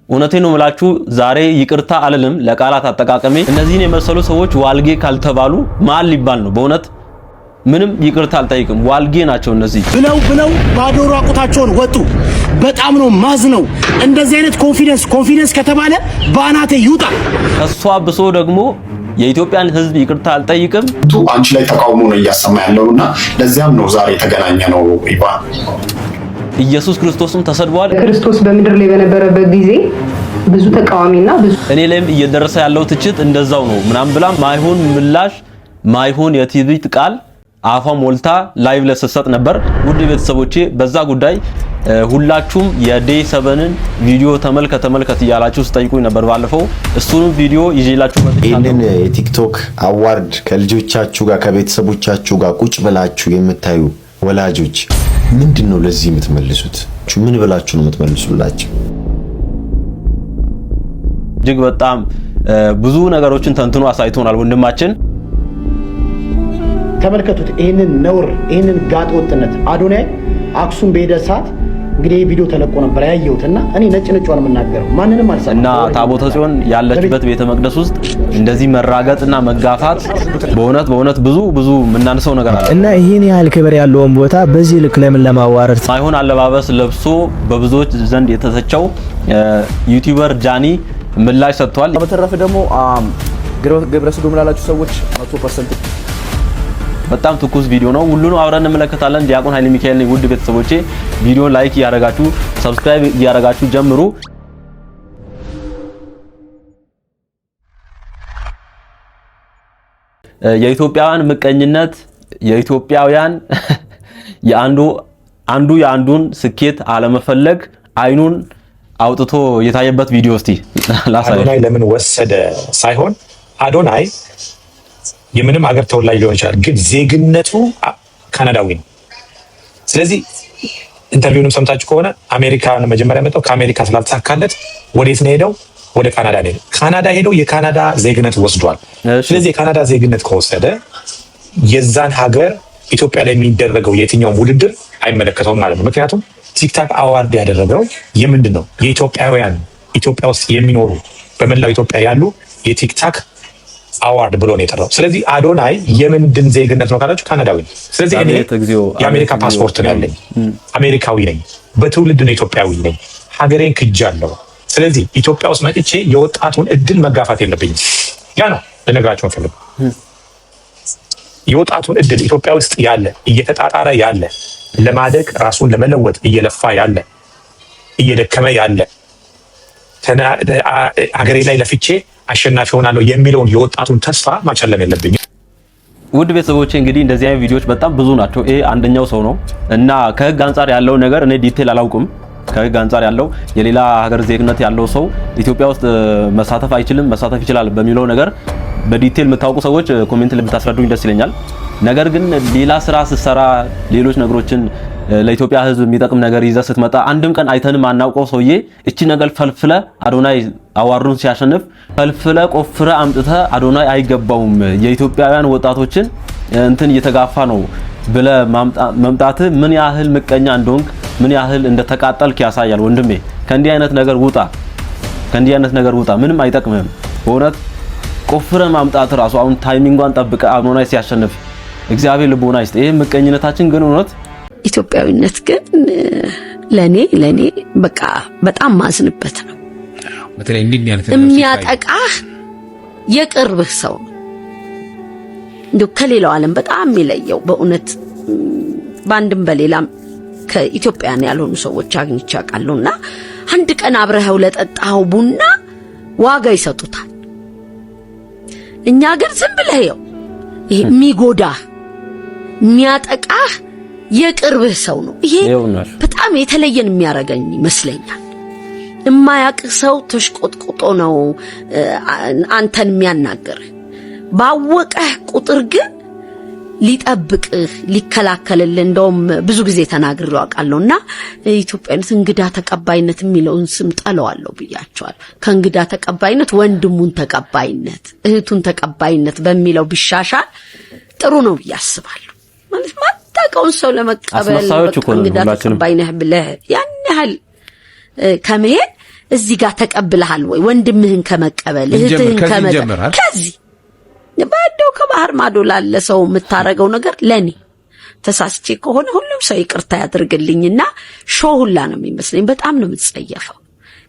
እውነቴን ነው የምላችሁ ዛሬ ይቅርታ አልልም ለቃላት አጠቃቀሜ እነዚህን የመሰሉ ሰዎች ዋልጌ ካልተባሉ ማል ሊባል ነው በእውነት ምንም ይቅርታ አልጠይቅም ዋልጌ ናቸው እነዚህ ብለው ባዶ ራቁታቸውን ወጡ በጣም ነው ማዝነው እንደዚህ አይነት ኮንፊደንስ ከተባለ ባናቴ ይውጣ እሷ ብሶ ደግሞ የኢትዮጵያን ህዝብ ይቅርታ አልጠይቅም አንቺ ላይ ተቃውሞ ነው እያሰማ ያለውና ለዚያም ነው ዛሬ ተገናኘ ነው ኢቫን ኢየሱስ ክርስቶስም ተሰድቧል ክርስቶስ በመድር ላይ በነበረበት ጊዜ ብዙ ተቃዋሚና ብዙ እኔ ላይም እየደረሰ ያለው ትችት እንደዛው ነው ምናም ብላ ማይሆን ምላሽ ማይሆን የትዕቢት ቃል አፋ ሞልታ ላይቭ ለሰሰጥ ነበር ውድ ቤተሰቦቼ በዛ ጉዳይ ሁላችሁም የዴይ 7ን ቪዲዮ ተመልከት ይያላችሁ ስጠይቁኝ ነበር ባለፈው እሱንም ቪዲዮ ይዤላችሁ ይሄንን የቲክቶክ አዋርድ ከልጆቻችሁ ጋር ከቤተሰቦቻችሁ ጋር ቁጭ ብላችሁ የምታዩ ወላጆች ምንድነው ለዚህ የምትመልሱት ምን ብላችሁ ነው የምትመልሱላችሁ እጅግ በጣም ብዙ ነገሮችን ተንትኖ አሳይቶናል ወንድማችን ተመልከቱት ይሄንን ነውር ይሄንን ጋጥ ወጥነት አዶናይ አክሱም በሄደሳት እንግዲህ ቪዲዮ ተለቆ ነበር ያየሁትና እኔ ነጭ ነው የምናገረው ማንንም አልሰማም እና ታቦተ ጽዮን ያለችበት ቤተ መቅደስ ውስጥ እንደዚህ መራገጥና መጋፋት በእውነት ብዙ ምናንሰው ነገር አለ እና ይሄን ያህል ክብር ያለውን ቦታ በዚህ ልክ ለምን ለማዋረድ ሳይሆን አለባበስ ለብሶ በብዙዎች ዘንድ የተተቸው ዩቲዩበር ጃኒ ምላሽ ሰጥቷል በተረፈ ደግሞ ግብረ ሰዶም ላላችሁ ሰዎች 100% በጣም ትኩስ ቪዲዮ ነው ሁሉንም አብረን እንመለከታለን ዲያቆን ኃይለ ሚካኤል ነው ውድ ቤተሰቦቼ ቪዲዮ ላይክ ያረጋችሁ ሰብስክራይብ ያረጋችሁ ጀምሩ የኢትዮጵያውያን ምቀኝነት የኢትዮጵያውያን የአንዱን ስኬት አለመፈለግ አይኑን አውጥቶ የታየበት ቪዲዮ እስቲ ላሳየው አዶናይ ለምን ወሰደ ሳይሆን አዶናይ የምንም ሀገር ተወላጅ ሊሆን ይችላል ግን ዜግነቱ ካናዳዊ ነው ስለዚህ ኢንተርቪውንም ሰምታችሁ ከሆነ አሜሪካን መጀመሪያ መጣው ከአሜሪካ ስላልተሳካለት ወዴት ነው ሄደው ወደ ካናዳ ነው ካናዳ ሄደው የካናዳ ዜግነት ወስዷል ስለዚህ የካናዳ ዜግነት ከወሰደ የዛን ሀገር ኢትዮጵያ ላይ የሚደረገው የትኛው ውድድር አይመለከተውም ማለት ነው ምክንያቱም ቲክታክ አዋርድ ያደረገው የምንድነው የኢትዮጵያውያን ኢትዮጵያ ውስጥ የሚኖሩ በመላው ኢትዮጵያ ያሉ የቲክታክ አዋርድ ብሎ ነው የጠራው ስለዚህ አዶናይ የምንድን ዜግነት ነው ካላችሁ ካናዳዊ ስለዚህ እኔ የአሜሪካ ፓስፖርት ነው ያለኝ አሜሪካዊ ነኝ በትውልድ ነው ኢትዮጵያዊ ነኝ ሀገሬን ክጃለሁ ስለዚህ ኢትዮጵያ ውስጥ መጥቼ የወጣቱን እድል መጋፋት የለብኝም ያ ነው ለነገራችሁ ፈልግ የወጣቱን እድል ኢትዮጵያ ውስጥ ያለ እየተጣጣረ ያለ ለማደግ ራሱን ለመለወጥ እየለፋ ያለ እየደከመ ያለ ሀገሬ ላይ ለፍቼ አሸናፊ ሆናለሁ የሚለውን የወጣቱን ተስፋ ማጨለም የለብኝ ውድ ቤተሰቦቼ እንግዲህ እንደዚህ አይነት ቪዲዮዎች በጣም ብዙ ናቸው ይሄ አንደኛው ሰው ነው እና ከህግ አንፃር ያለው ነገር እኔ ዲቴል አላውቅም ከህግ አንፃር ያለው የሌላ ሀገር ዜግነት ያለው ሰው ኢትዮጵያ ውስጥ መሳተፍ አይችልም መሳተፍ ይችላል በሚለው ነገር በዲቴል የምታውቁ ሰዎች ኮሜንት ላይ ብታስረዱኝ ደስ ይለኛል ነገር ግን ሌላ ስራ ስትሰራ ሌሎች ነገሮችን ለኢትዮጵያ ህዝብ የሚጠቅም ነገር ይዘህ ስትመጣ አንድም ቀን አይተንም አናውቀው ሰውዬ እቺ ነገር ፈልፍለ አዶናይ አዋርዱን ሲያሸንፍ ፈልፍለ ቆፍረ አምጥተ አዶናይ አይገባውም የኢትዮጵያውያን ወጣቶችን እንትን እየተጋፋ ነው ብለ መምጣት ምን ያህል ምቀኛ እንደሆንክ ምን ያህል እንደተቃጠልክ ያሳያል ወንድሜ ከእንዲህ አይነት ነገር ውጣ ምንም አይጠቅምህም በእውነት ቆፍረ ማምጣት ራሱ አሁን ታይሚንጓን ጠብቀ አዶናይ ሲያሸንፍ እግዚአብሔር ልቦና ይስጥ ይሄ ምቀኝነታችን ግን እውነት ኢትዮጵያዊነት ግን ለኔ በቃ በጣም ማዝንበት ነው በተለይ እንዲህ ያለ የሚያጠቃህ የቅርብህ ሰው እንደው ከሌላው ዓለም በጣም የሚለየው በእውነት ባንድም በሌላም ከኢትዮጵያን ያልሆኑ ሰዎች አግኝቻ ቃሉና አንድ ቀን አብረኸው ለጠጣው ቡና ዋጋ ይሰጡታል እኛ ግን ዝም ብለህ ይሄ የሚጎዳህ የሚያጠቃህ የቅርብህ ሰው ነው ይሄ በጣም የተለየን የሚያረጋኝ ይመስለኛል የማያውቅ ሰው ተሽቆጥቆጦ ነው አንተን የሚያናገር ባወቀህ ቁጥር ግን ሊጠብቅህ ሊከላከልልህ እንደውም ብዙ ጊዜ ተናግሬው አውቃለሁና ኢትዮጵያዊነት እንግዳ ተቀባይነት የሚለውን ስም ጠለዋለሁ ብያቸዋል ከእንግዳ ተቀባይነት ወንድሙን ተቀባይነት እህቱን ተቀባይነት በሚለው ቢሻሻል ጥሩ ነው ብያስባለሁ ማለት ማታቀውን ሰው ለመቀበል እንግዳ ተቀባይነት ብለህ ያን ያህል ከመሄድ እዚህ ጋር ተቀብለሃል ወይ? ወንድምህን ከመቀበል እህትህን ከመቀበል ከዚህ ባዶ ከባህር ማዶ ላለ ሰው የምታረገው ነገር ለኔ ተሳስቼ ከሆነ ሁሉም ሰው ይቅርታ ያድርግልኝና ሾሁላ ነው የሚመስለኝ። በጣም ነው የምትጸየፈው።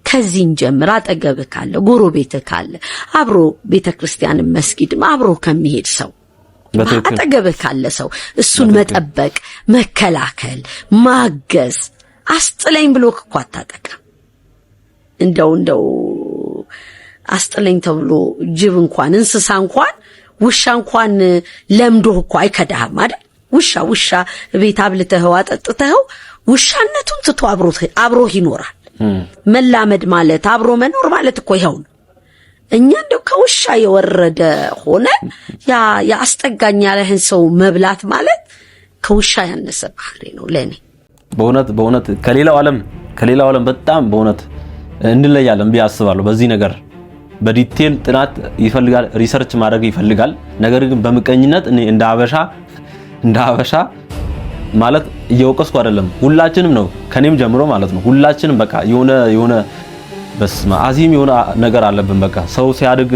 ከዚህን ጀምር አጠገብህ ካለ ጎረቤትህ ካለ አብሮ ቤተክርስቲያን መስጊድም አብሮ ከሚሄድ ሰው አጠገብህ ካለ ሰው እሱን መጠበቅ፣ መከላከል፣ ማገዝ። አስጥለኝ ብሎ እኮ አታጠቃም። እንደው አስጥለኝ ተብሎ ጅብ እንኳን እንስሳ እንኳን ውሻ እንኳን ለምዶ እኮ አይከዳህም አይደል? ውሻ ቤት አብልተኸው አጠጥተኸው ውሻነቱን ትቶ አብሮህ ይኖራል። መላመድ ማለት አብሮ መኖር ማለት እኮ ይኸው ነው። እኛ እንደው ከውሻ የወረደ ሆነ ያስጠጋኝ ያለህን ሰው መብላት ማለት ከውሻ ያነሰ ባህሪ ነው ለኔ። በእውነት ከሌላው ዓለም በጣም በእውነት እንለያለን ብዬ አስባለሁ። በዚህ ነገር በዲቴል ጥናት ይፈልጋል፣ ሪሰርች ማድረግ ይፈልጋል። ነገር ግን በምቀኝነት እኔ እንደ አበሻ ማለት እየወቀስኩ አይደለም፣ ሁላችንም ነው ከኔም ጀምሮ ማለት ነው። ሁላችንም በቃ የሆነ በስመ አዚም የሆነ ነገር አለብን። በቃ ሰው ሲያድግ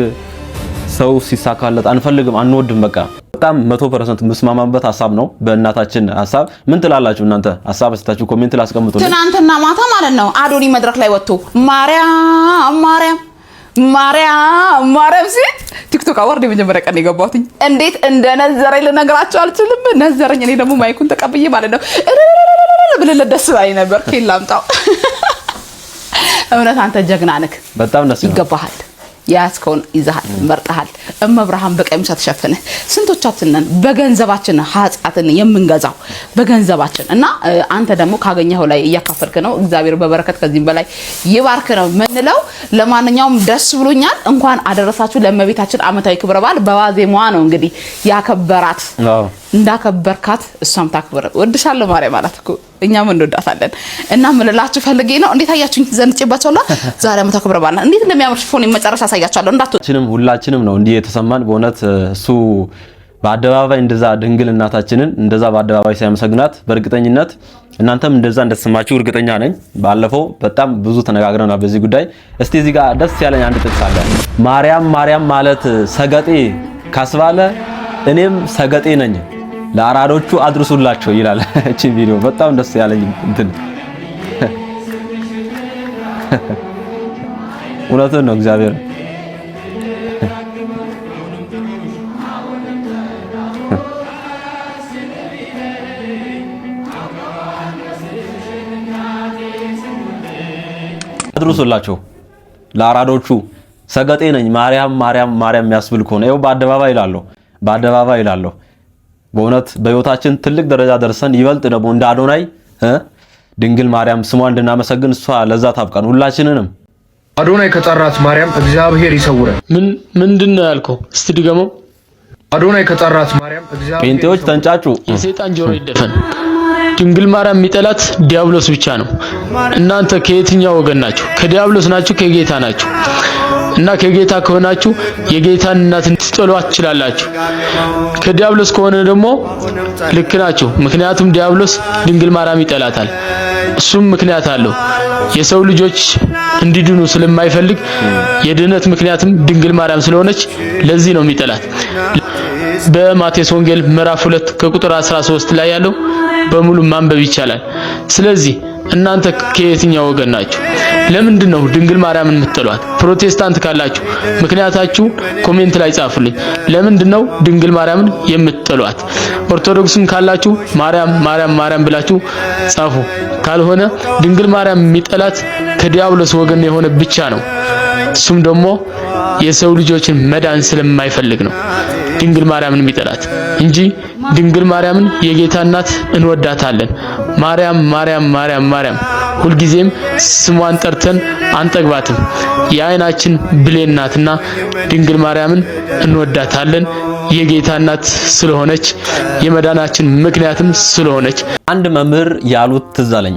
ሰው ሲሳካለት አንፈልግም፣ አንወድም። በቃ በጣም 100% መስማማበት ሐሳብ ነው በእናታችን ሐሳብ። ምን ትላላችሁ እናንተ? ሐሳብ እስታችሁ ኮሜንት ላይ አስቀምጡልኝ። ትናንትና ማታ ማለት ነው አዶኒ መድረክ ላይ ወጥቶ ማርያም ሲል ቲክቶክ አወርድ የመጀመሪያ ቀን የገባሁት እንዴት እንደነዘረኝ ልነግራችሁ አልችልም። ነዘረኝ። እኔ ደግሞ ማይኩን ተቀብዬ ማለት ነው ብለለ ደስ ባይ ነበር። ከላምጣው እውነት አንተ ጀግና ነህ። በጣም ደስ ይገባሃል። ያስከውን ይዛሃል መርጠሃል። እመብርሃን በቀይም ሳትሸፍነ ስንቶቻችንን በገንዘባችን ኃጢአትን የምንገዛው በገንዘባችን እና አንተ ደግሞ ካገኘኸው ላይ እያካፈልክ ነው። እግዚአብሔር በበረከት ከዚህም በላይ ይባርክ ነው ምንለው። ለማንኛውም ደስ ብሎኛል። እንኳን አደረሳችሁ ለእመቤታችን ዓመታዊ ክብረ በዓል። በዋዜማዋ ነው እንግዲህ ያከበራት። እንዳከበርካት እሷም ታክብር። ወድሻለሁ ማርያም ማለት እኮ እኛም እንወዳታለን እና ምንላችሁ ፈልጌ ነው። እንዴት አያችሁኝ? ዘንጭባቸውላ ዛሬ ዓመታዊ ክብረ በዓል እንዴት እንደሚያምር ሽፎን መጨረሻ አሳያችኋለሁ። ሁላችንም ነው እንዲህ የተሰማን። በእውነት እሱ በአደባባይ እንደዛ ድንግል እናታችንን እንደዛ በአደባባይ ሲያመሰግናት በእርግጠኝነት እናንተም እንደዛ እንደተሰማችሁ እርግጠኛ ነኝ። ባለፈው በጣም ብዙ ተነጋግረናል በዚህ ጉዳይ። እስቲ እዚህ ጋር ደስ ያለኝ አንድ ጥቅስ አለ። ማርያም ማለት ሰገጤ ካስባለ እኔም ሰገጤ ነኝ፣ ለአራዶቹ አድርሱላቸው ይላል። እቺ ቪዲዮ በጣም ደስ ያለኝ እንትን እውነቱን ነው እግዚአብሔር አድርሱላቸው ለአራዶቹ ሰገጤ ነኝ ማርያም የሚያስብል ከሆነ ይኸው በአደባባይ ይላለሁ። በእውነት በህይወታችን ትልቅ ደረጃ ደርሰን ይበልጥ ደግሞ እንደ አዶናይ ድንግል ማርያም ስሟን እንድናመሰግን እሷ ለዛ ታብቃን ሁላችንንም። አዶናይ ከጠራት ማርያም እግዚአብሔር ይሰውረን። ምንድነው ያልከው? እስቲ ድገመው። አዶናይ ከጠራት ማርያም እግዚአብሔር ጴንጤዎች ተንጫጩ። የሰይጣን ጆሮ ይደፈን። ድንግል ማርያም የሚጠላት ዲያብሎስ ብቻ ነው። እናንተ ከየትኛው ወገን ናችሁ? ከዲያብሎስ ናችሁ ከጌታ ናችሁ? እና ከጌታ ከሆናችሁ የጌታን እናትን ትጠሏት ትችላላችሁ። ከዲያብሎስ ከሆነ ደግሞ ልክ ናችሁ። ምክንያቱም ዲያብሎስ ድንግል ማርያም ይጠላታል። እሱም ምክንያት አለው። የሰው ልጆች እንዲድኑ ስለማይፈልግ የድህነት ምክንያትም ድንግል ማርያም ስለሆነች ለዚህ ነው የሚጠላት። በማቴዎስ ወንጌል ምዕራፍ 2 ከቁጥር 13 ላይ ያለው በሙሉ ማንበብ ይቻላል። ስለዚህ እናንተ ከየትኛው ወገን ናችሁ? ለምንድን ነው ድንግል ማርያምን የምትጠሏት? ፕሮቴስታንት ካላችሁ ምክንያታችሁ ኮሜንት ላይ ጻፉልኝ። ለምንድን ነው ድንግል ማርያምን የምትጠሏት? ኦርቶዶክስም ካላችሁ ማርያም ብላችሁ ጻፉ። ካልሆነ ድንግል ማርያም የሚጠላት ከዲያብሎስ ወገን የሆነ ብቻ ነው። እሱም ደግሞ የሰው ልጆችን መዳን ስለማይፈልግ ነው ድንግል ማርያምን የሚጠላት እንጂ ድንግል ማርያምን የጌታ እናት እንወዳታለን። ማርያም ሁልጊዜም ስሟን ጠርተን አንጠግባትም። የዓይናችን ብሌን ናትና ድንግል ማርያምን እንወዳታለን። የጌታ እናት ስለሆነች የመዳናችን ምክንያትም ስለሆነች። አንድ መምህር ያሉት ትዝ አለኝ።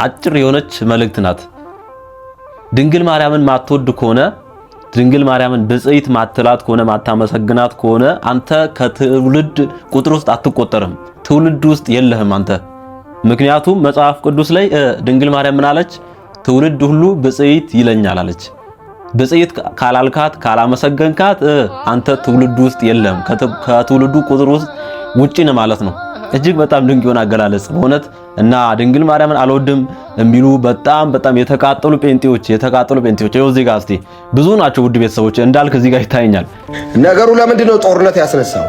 አጭር የሆነች መልእክት ናት። ድንግል ማርያምን ማትወድ ከሆነ ድንግል ማርያምን ብጽይት ማትላት ከሆነ ማታመሰግናት ከሆነ አንተ ከትውልድ ቁጥር ውስጥ አትቆጠርም። ትውልድ ውስጥ የለህም አንተ። ምክንያቱም መጽሐፍ ቅዱስ ላይ ድንግል ማርያም ምን አለች? ትውልድ ሁሉ ብጽይት ይለኛል አለች። ብጽይት ካላልካት ካላመሰገንካት አንተ ትውልድ ውስጥ የለም፣ ከትውልዱ ቁጥር ውስጥ ውጪ ነህ ማለት ነው። እጅግ በጣም ድንቅ የሆነ አገላለጽ በእውነት እና ድንግል ማርያምን አልወድም የሚሉ በጣም የተቃጠሉ ጴንጤዎች ይኸው እዚህ ጋር እስቲ ብዙ ናቸው። ውድ ቤተሰቦች እንዳልክ እዚህ ጋር ይታየኛል። ነገሩ ለምንድን ነው ጦርነት ያስነሳው?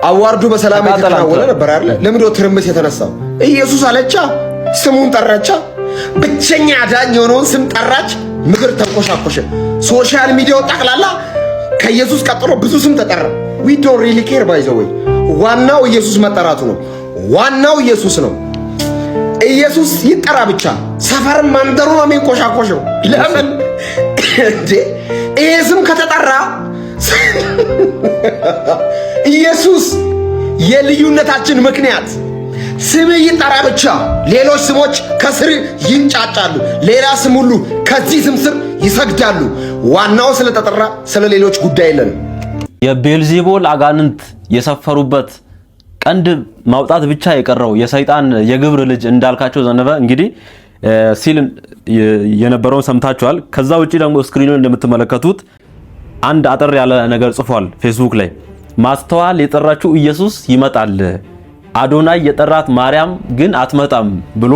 አዋርዱ በሰላም የተከናወነ ነበር አይደል? ለምንድን ነው ትርምስ የተነሳው? ኢየሱስ አለቻ፣ ስሙን ጠራቻ፣ ብቸኛ አዳኝ የሆነውን ስም ጠራች። ምድር ተንቆሻቆሸ። ሶሻል ሚዲያው ጠቅላላ ከኢየሱስ ቀጥሎ ብዙ ስም ተጠራ። we don't really care by the way ዋናው ኢየሱስ መጠራቱ ነው። ዋናው ኢየሱስ ነው። ኢየሱስ ይጠራ ብቻ። ሰፈር መንደሩ ነው የሚንቆሻቆሸው። ለምን እንዴ? ይሄ ስም ከተጠራ ኢየሱስ የልዩነታችን ምክንያት ስም ይጠራ ብቻ። ሌሎች ስሞች ከስር ይንጫጫሉ። ሌላ ስም ሁሉ ከዚህ ስም ስር ይሰግዳሉ። ዋናው ስለተጠራ ስለ ሌሎች ጉዳይ የለንም። የቤልዜቡል አጋንንት የሰፈሩበት ቀንድ ማውጣት ብቻ የቀረው የሰይጣን የግብር ልጅ እንዳልካቸው ዘነበ እንግዲህ ሲል የነበረውን ሰምታችኋል። ከዛ ውጪ ደግሞ ስክሪኑን እንደምትመለከቱት አንድ አጠር ያለ ነገር ጽፏል ፌስቡክ ላይ። ማስተዋል የጠራችው ኢየሱስ ይመጣል፣ አዶናይ የጠራት ማርያም ግን አትመጣም ብሎ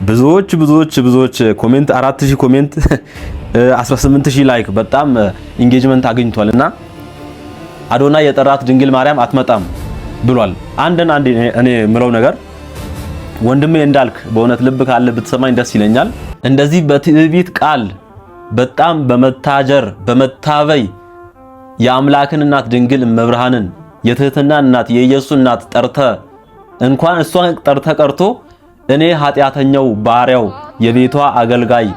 ብዙዎች ኮሜንት 4000 ኮሜንት 18000 ላይክ በጣም ኢንጌጅመንት አግኝቷልና አዶናይ የጠራት ድንግል ማርያም አትመጣም ብሏል። አንድ እኔ ምለው ነገር ወንድሜ እንዳልክ በእውነት ልብ ካለ ብትሰማኝ ደስ ይለኛል። እንደዚህ በትዕቢት ቃል በጣም በመታጀር በመታበይ የአምላክን እናት ድንግል መብርሃንን የትህትና እናት የኢየሱስ እናት ጠርተ እንኳን እሷን ጠርተ ቀርቶ እኔ ኃጢአተኛው ባሪያው የቤቷ አገልጋይ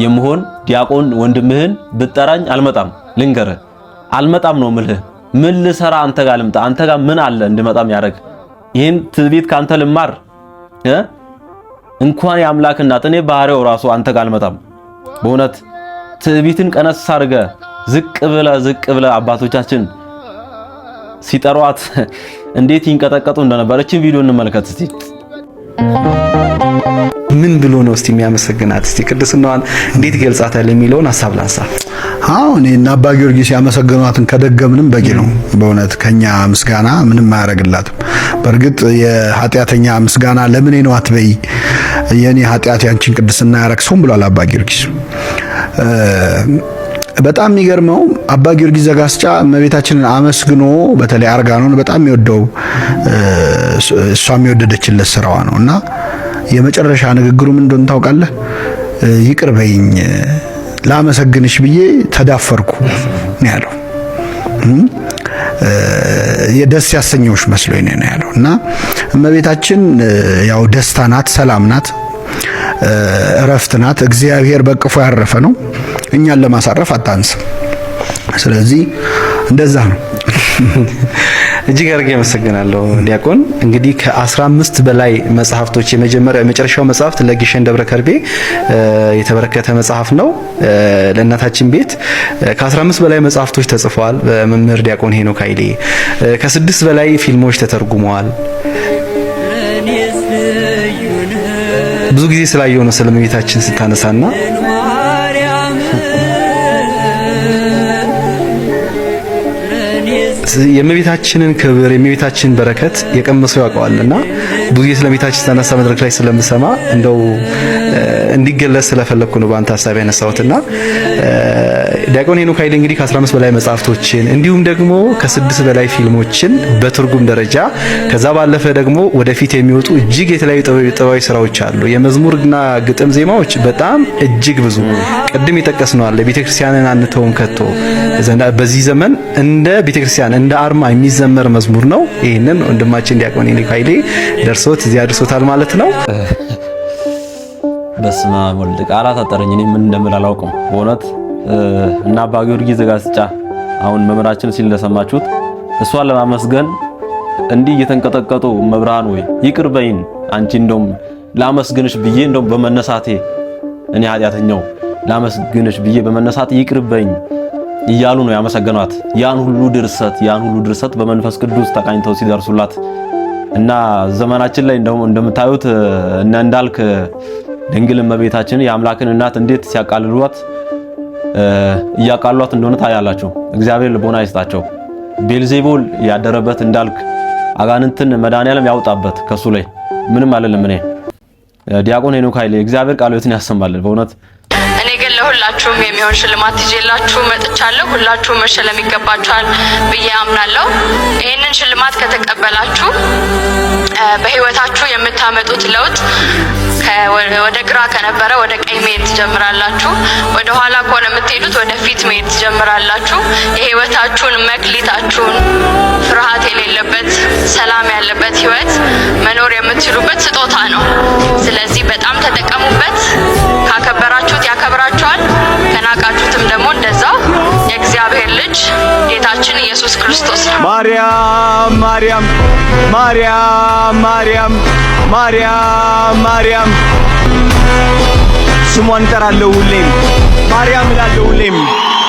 የምሆን ዲያቆን ወንድምህን ብጠራኝ አልመጣም። ልንገር አልመጣም ነው ምልህ። ምን ልሰራ አንተ ጋር ልምጣ? አንተ ጋር ምን አለ እንድመጣም ያደርግ? ይሄን ትዕቢት ካንተ ልማር እንኳን የአምላክ እናት እኔ ባሪያው ራሱ አንተ ጋር አልመጣም። በእውነት ትዕቢትን ቀነስ አድርገ ዝቅ ብለ አባቶቻችን ሲጠሯት እንዴት ይንቀጠቀጡ እንደነበር እቺን ቪዲዮ እንመልከት እስቲ። ምን ብሎ ነው እስቲ የሚያመሰግናት? እስቲ ቅድስናዋን እንዴት ይገልጻታል የሚለውን ሐሳብ ላንሳ። አሁን እና አባ ጊዮርጊስ ያመሰገኗትን ከደገምንም በቂ ነው። በእውነት ከኛ ምስጋና ምንም አያረግላትም። በእርግጥ የኃጢአተኛ ምስጋና ለምን ነው አትበይ፣ የኔ ኃጢአት ያንቺን ቅድስና ያረክሰውም ብሏል አባ ጊዮርጊስ። በጣም የሚገርመው አባ ጊዮርጊስ ዘጋስጫ እመቤታችንን አመስግኖ በተለይ አርጋኖን በጣም የሚወደው እሷም የወደደችለት ስራዋ ነውና የመጨረሻ ንግግሩ ምን እንደሆነ ታውቃለህ? ይቅር በይኝ ላመሰግንሽ ብዬ ተዳፈርኩ ነው ያለው። የደስ ያሰኘውሽ መስሎኝ ነው ያለው። እና እመቤታችን ያው ደስታ ናት፣ ሰላም ናት፣ እረፍት ናት። እግዚአብሔር በቅፎ ያረፈ ነው። እኛን ለማሳረፍ አታንስም። ስለዚህ እንደዛ ነው። እጅግ አድርጌ አመሰግናለሁ ዲያቆን። እንግዲህ ከ15 በላይ መጽሐፍቶች የመጨረሻው መጽሐፍት ለግሸን ደብረ ከርቤ የተበረከተ መጽሐፍ ነው። ለእናታችን ቤት ከ15 በላይ መጽሐፍቶች ተጽፈዋል በመምህር ዲያቆን ሄኖክ ኃይሌ። ከ6 በላይ ፊልሞች ተተርጉመዋል። ብዙ ጊዜ ስላየው ነው ስለእመቤታችን ስታነሳና የእመቤታችንን ክብር የእመቤታችንን በረከት የቀመሰው ያውቀዋልና ብዙ ጊዜ ስለእመቤታችን ስታነሳ መድረክ ላይ ስለምሰማ እንደው እንዲገለጽ ስለፈለኩ ነው በአንተ ሐሳብ ያነሳሁትና ዲያቆን ሄኖክ ኃይሌ እንግዲህ ከ15 በላይ መጽሐፍቶችን እንዲሁም ደግሞ ከ6 በላይ ፊልሞችን በትርጉም ደረጃ ከዛ ባለፈ ደግሞ ወደፊት የሚወጡ እጅግ የተለያዩ ጥበባዊ ስራዎች አሉ። የመዝሙርና ግጥም ዜማዎች በጣም እጅግ ብዙ ቅድም የጠቀስነው አለ። ቤተክርስቲያንን አንተውም ከቶ በዚህ ዘመን እንደ ቤተክርስቲያን እንደ አርማ የሚዘመር መዝሙር ነው። ይሄንን ወንድማችን ዲያቆን ሄኖክ ኃይሌ ደርሶት እዚያ ደርሶታል ማለት ነው። በስመ አብ ወልድ ቃላት አጠረኝ። እኔ ምን እንደምል አላውቅም በእውነት እና አባ ጊዮርጊስ ዘጋስጫ አሁን መምህራችን ሲል እንደሰማችሁት እሷን ለማመስገን እንዲህ እየተንቀጠቀጡ መብርሃን ወይ ይቅር በይን አንቺ እንደውም ላመስግንሽ ብዬ እንደውም በመነሳቴ እኔ ኃጢአተኛው ላመስግንሽ ብዬ በመነሳቴ ይቅር በይን እያሉ ነው ያመሰገኗት። ያን ሁሉ ድርሰት በመንፈስ ቅዱስ ተቃኝተው ሲደርሱላት እና ዘመናችን ላይ እንደምታዩት እና እንዳልክ ድንግል እመቤታችን የአምላክን እናት እንዴት ሲያቃልሏት እያቃሏት እንደሆነ ታያላችሁ። እግዚአብሔር ልቦና ይስጣቸው። ቤልዜቡል ያደረበት እንዳልክ አጋንንትን መድኃኒዓለም ያውጣበት ከሱ ላይ ምንም አይደለም። እኔ ዲያቆን ሄኖክ ኃይሌ እግዚአብሔር ቃልዎትን ያሰማልን በእውነት። እኔ ግን ለሁላችሁም የሚሆን ሽልማት ይዤላችሁ መጥቻለሁ። ሁላችሁም መሸለም ይገባችኋል ብዬ አምናለሁ። ይህንን ሽልማት ከተቀበላችሁ በህይወታችሁ የምታመጡት ለውጥ ወደ ግራ ከነበረ ወደ ቀኝ መሄድ ትጀምራላችሁ። ወደ ኋላ ከሆነ የምትሄዱት ወደ ፊት መሄድ ትጀምራላችሁ። የህይወታችሁን መክሊታችሁን ፍርሃት የሌለበት ሰላም ያለበት ህይወት መኖር የምትችሉበት ስጦታ ነው። ስለዚህ በጣም ተጠቀሙበት። ካከበራችሁት ያከብራችኋል፣ ከናቃችሁትም ደግሞ እንደዛው። የእግዚአብሔር ልጅ ጌታችን ኢየሱስ ክርስቶስ ነው። ማርያም ማርያም ማርያም ማርያም ማርያም ማርያም ስሟን እጠራለሁ ሁሌም፣ ማርያም እላለሁ ሁሌም።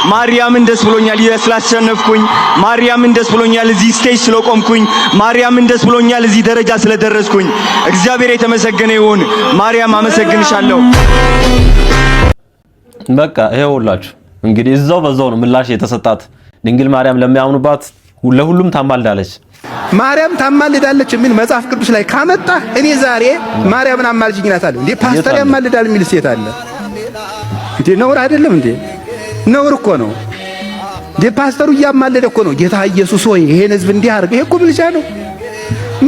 ማርያምን ደስ ብሎኛል ስላሸነፍኩኝ፣ ማርያምን ደስ ብሎኛል እዚህ ስቴጅ ስለቆምኩኝ፣ ማርያምን ደስ ብሎኛል እዚህ ደረጃ ስለደረስኩኝ። እግዚአብሔር የተመሰገነ ይሁን። ማርያም አመሰግንሻለሁ። በቃ ይኸውላችሁ እንግዲህ እዛው በዛው ነው ምላሽ የተሰጣት። ድንግል ማርያም ለሚያምኑባት ለሁሉም ታማልዳለች። ማርያም ታማልዳለች የሚል መጽሐፍ ቅዱስ ላይ ካመጣ እኔ ዛሬ ማርያምን አማልጅኝ እላታለሁ። እንዴ ፓስተር ያማልዳል የሚል ሴት አለ እንዴ? ነውር አይደለም እንዴ? ነውር እኮ ነው እንዴ? ፓስተሩ እያማለደ እኮ ነው። ጌታ ኢየሱስ ሆይ ይሄን ህዝብ እንዲህ አድርግ። ይሄ እኮ ምልጃ ነው።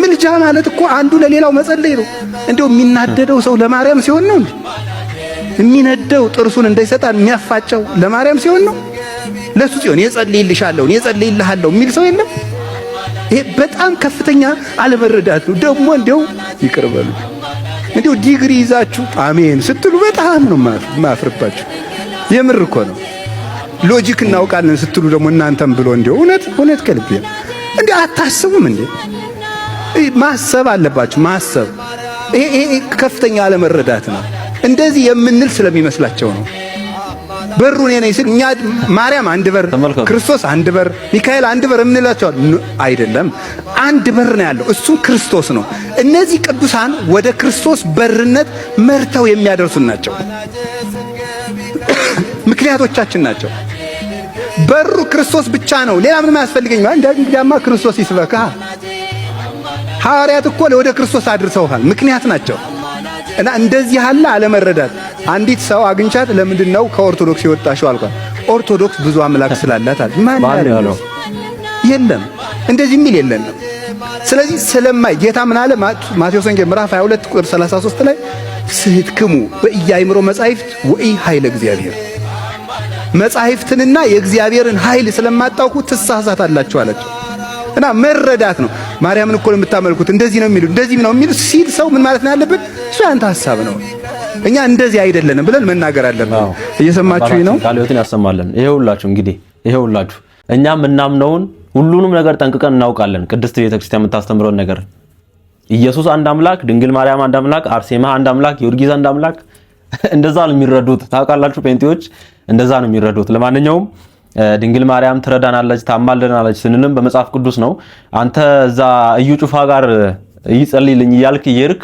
ምልጃ ማለት እኮ አንዱ ለሌላው መጸለይ ነው። እንደው የሚናደደው ሰው ለማርያም ሲሆን ነው እንዴ? የሚነደው ጥርሱን እንዳይሰጣን የሚያፋጨው ለማርያም ሲሆን ነው። ለሱ ሲሆን የጸልይልሻለሁ የጸልይልሃለሁ የሚል ሰው የለም። ይሄ በጣም ከፍተኛ አለመረዳት ነው። ደግሞ እንደው ይቅርበሉ እንደው ዲግሪ ይዛችሁ አሜን ስትሉ በጣም ነው ማፍርባችሁ። የምር እኮ ነው። ሎጂክ እናውቃለን ስትሉ ደግሞ እናንተም ብሎ እንደው እውነት ከልብ እንደው አታስቡም እንዴ? ማሰብ አለባችሁ። ማሰብ ይሄ ከፍተኛ አለመረዳት ነው። እንደዚህ የምንል ስለሚመስላቸው ነው። በሩ እኔ ነኝ ሲል እኛ ማርያም አንድ በር፣ ክርስቶስ አንድ በር፣ ሚካኤል አንድ በር የምንላቸው አይደለም። አንድ በር ነው ያለው፣ እሱም ክርስቶስ ነው። እነዚህ ቅዱሳን ወደ ክርስቶስ በርነት መርተው የሚያደርሱን ናቸው። ምክንያቶቻችን ናቸው። በሩ ክርስቶስ ብቻ ነው። ሌላ ምንም አያስፈልገኝም። እንግዲያማ ክርስቶስ ይስበካ። ሐዋርያት እኮ ወደ ክርስቶስ አድርሰውሃል። ምክንያት ናቸው። እና እንደዚህ ያለ አለመረዳት አንዲት ሰው አግኝቻት ለምንድነው ከኦርቶዶክስ የወጣሽው አልኳት። ኦርቶዶክስ ብዙ አምላክ ስላላት አለ። ማን ያለው? የለም እንደዚህ የሚል የለም። ስለዚህ ስለማይ ጌታ ምን አለ? ማቴዎስ ወንጌል ምዕራፍ 22 ቁጥር 33 ላይ ስሕትክሙ በኢያእምሮ መጻሕፍት ወኢ ኃይለ እግዚአብሔር፣ መጻሕፍትንና የእግዚአብሔርን ኃይል ስለማታውቁ ትሳሳታላችሁ አላቸው። እና መረዳት ነው። ማርያምን እኮ የምታመልኩት እንደዚህ ነው የሚሉ እንደዚህ ነው የሚሉ ሲል ሰው ምን ማለት ነው ያለበት? እሱ ያንተ ሐሳብ ነው፣ እኛ እንደዚህ አይደለንም ብለን መናገር አለብን። እየሰማችሁኝ ነው? ቃልዮትን ያሰማልን። ይሄውላችሁ እንግዲህ ይሄውላችሁ እኛ ምናምነውን ሁሉንም ነገር ጠንቅቀን እናውቃለን። ቅድስት ቤተክርስቲያን የምታስተምረውን ነገር ኢየሱስ አንድ አምላክ፣ ድንግል ማርያም አንድ አምላክ፣ አርሴማ አንድ አምላክ፣ ጊዮርጊስ አንድ አምላክ እንደዛ ነው የሚረዱት። ታውቃላችሁ ጴንጤዎች እንደዛ ነው የሚረዱት። ለማንኛውም ድንግል ማርያም ትረዳናለች ታማልደናለች ስንልም በመጽሐፍ ቅዱስ ነው። አንተ እዛ እዩ ጩፋ ጋር ይጸልይልኝ እያልክ ይርክ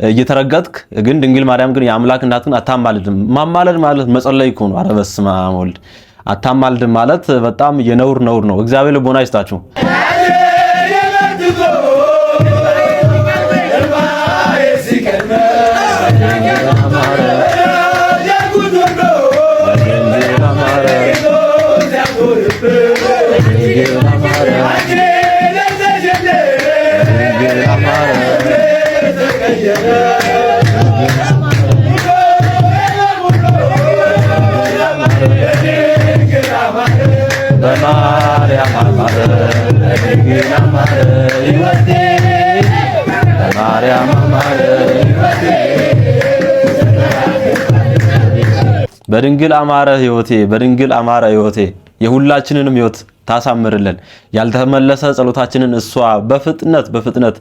እየተረገጥክ ግን ድንግል ማርያም ግን የአምላክ እናትን አታማልድም። ማማለድ ማለት መጸለይ እኮ ነው። ኧረ በስመ አብ ወልድ። አታማልድም ማለት በጣም የነውር ነው። እግዚአብሔር ልቦና ይስጣችሁ። በድንግል አማረ ሕይወቴ በድንግል አማረ ሕይወቴ የሁላችንንም ሕይወት ታሳምርልን። ያልተመለሰ ጸሎታችንን እሷ በፍጥነት